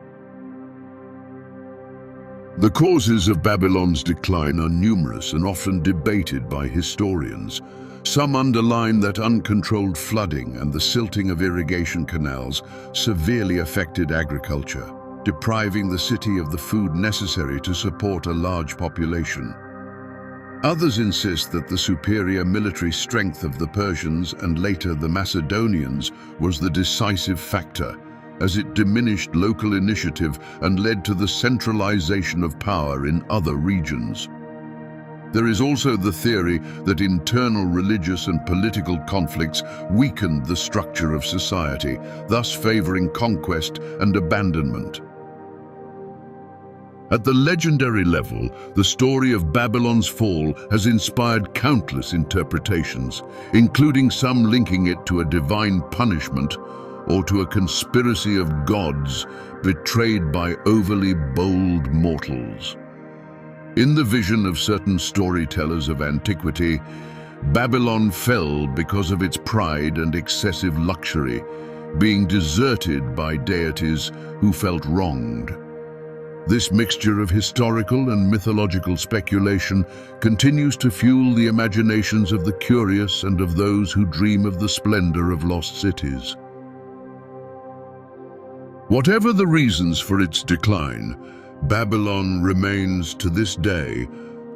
The causes of Babylon's decline are numerous and often debated by historians. Some underline that uncontrolled flooding and the silting of irrigation canals severely affected agriculture, depriving the city of the food necessary to support a large population. Others insist that the superior military strength of the Persians and later the Macedonians was the decisive factor, as it diminished local initiative and led to the centralization of power in other regions. There is also the theory that internal religious and political conflicts weakened the structure of society, thus favoring conquest and abandonment. At the legendary level, the story of Babylon's fall has inspired countless interpretations, including some linking it to a divine punishment or to a conspiracy of gods betrayed by overly bold mortals. In the vision of certain storytellers of antiquity, Babylon fell because of its pride and excessive luxury, being deserted by deities who felt wronged. This mixture of historical and mythological speculation continues to fuel the imaginations of the curious and of those who dream of the splendor of lost cities. Whatever the reasons for its decline, Babylon remains to this day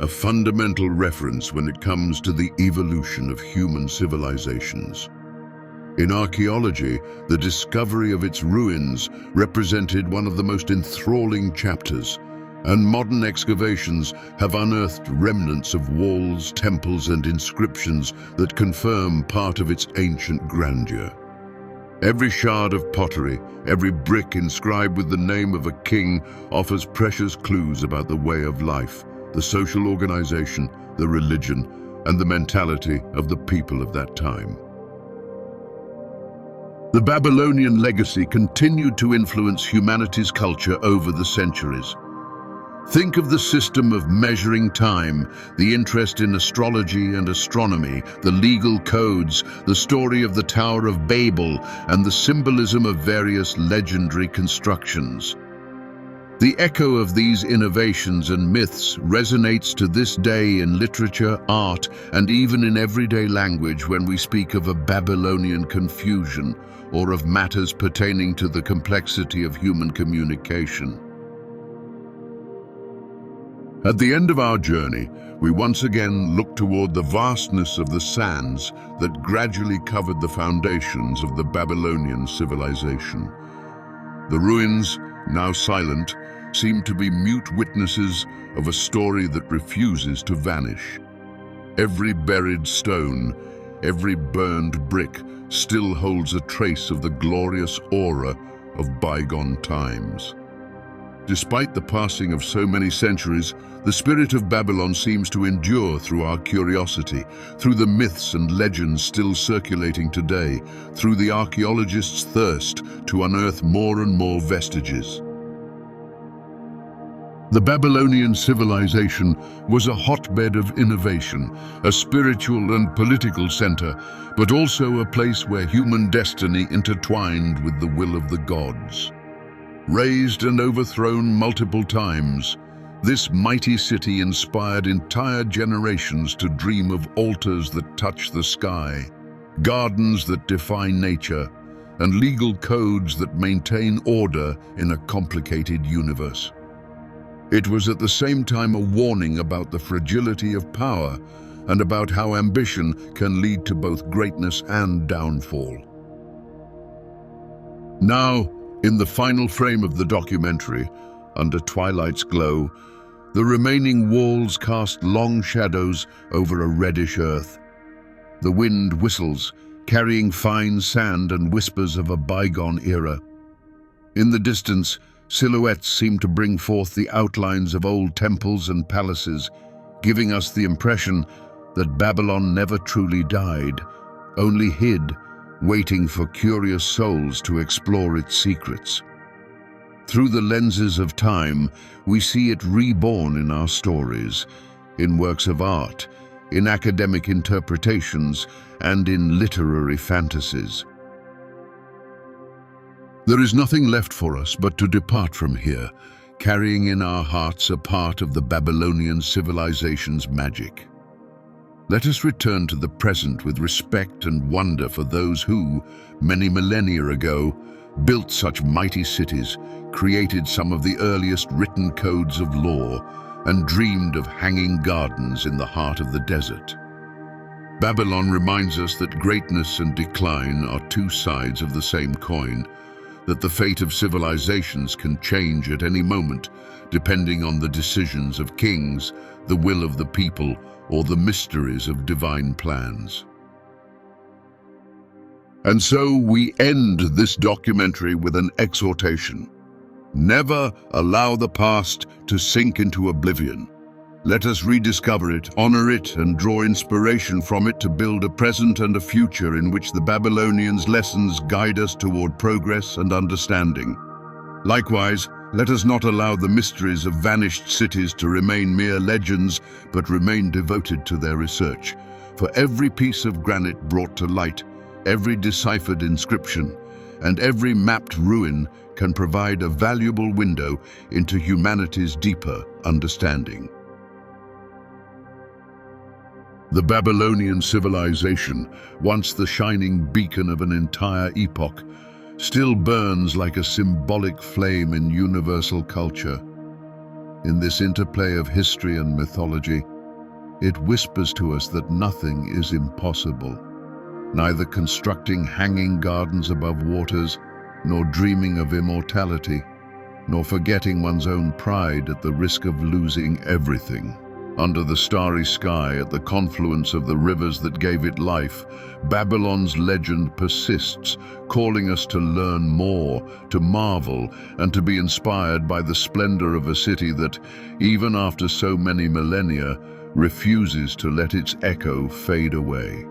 a fundamental reference when it comes to the evolution of human civilizations. In archaeology, the discovery of its ruins represented one of the most enthralling chapters, and modern excavations have unearthed remnants of walls, temples, and inscriptions that confirm part of its ancient grandeur. Every shard of pottery, every brick inscribed with the name of a king offers precious clues about the way of life, the social organization, the religion, and the mentality of the people of that time. The Babylonian legacy continued to influence humanity's culture over the centuries. Think of the system of measuring time, the interest in astrology and astronomy, the legal codes, the story of the Tower of Babel, and the symbolism of various legendary constructions. The echo of these innovations and myths resonates to this day in literature, art, and even in everyday language when we speak of a Babylonian confusion or of matters pertaining to the complexity of human communication. At the end of our journey, we once again look toward the vastness of the sands that gradually covered the foundations of the Babylonian civilization. The ruins, now silent, seem to be mute witnesses of a story that refuses to vanish. Every buried stone, every burned brick still holds a trace of the glorious aura of bygone times. Despite the passing of so many centuries, the spirit of Babylon seems to endure through our curiosity, through the myths and legends still circulating today, through the archaeologists' thirst to unearth more and more vestiges. The Babylonian civilization was a hotbed of innovation, a spiritual and political center, but also a place where human destiny intertwined with the will of the gods. Raised and overthrown multiple times, this mighty city inspired entire generations to dream of altars that touch the sky, gardens that defy nature, and legal codes that maintain order in a complicated universe. It was at the same time a warning about the fragility of power and about how ambition can lead to both greatness and downfall. Now, in the final frame of the documentary, under twilight's glow, the remaining walls cast long shadows over a reddish earth. The wind whistles, carrying fine sand and whispers of a bygone era. In the distance, silhouettes seem to bring forth the outlines of old temples and palaces, giving us the impression that Babylon never truly died, only hid, waiting for curious souls to explore its secrets. Through the lenses of time, we see it reborn in our stories, in works of art, in academic interpretations, and in literary fantasies. There is nothing left for us but to depart from here, carrying in our hearts a part of the Babylonian civilization's magic. Let us return to the present with respect and wonder for those who, many millennia ago, built such mighty cities, created some of the earliest written codes of law, and dreamed of hanging gardens in the heart of the desert. Babylon reminds us that greatness and decline are two sides of the same coin, that the fate of civilizations can change at any moment, depending on the decisions of kings, the will of the people, or the mysteries of divine plans. And so we end this documentary with an exhortation. Never allow the past to sink into oblivion. Let us rediscover it, honor it, and draw inspiration from it to build a present and a future in which the Babylonians' lessons guide us toward progress and understanding. Likewise, let us not allow the mysteries of vanished cities to remain mere legends, but remain devoted to their research. For every piece of granite brought to light, every deciphered inscription, and every mapped ruin can provide a valuable window into humanity's deeper understanding. The Babylonian civilization, once the shining beacon of an entire epoch, still burns like a symbolic flame in universal culture. In this interplay of history and mythology, it whispers to us that nothing is impossible, neither constructing hanging gardens above waters, nor dreaming of immortality, nor forgetting one's own pride at the risk of losing everything. Under the starry sky, at the confluence of the rivers that gave it life, Babylon's legend persists, calling us to learn more, to marvel, and to be inspired by the splendor of a city that, even after so many millennia, refuses to let its echo fade away.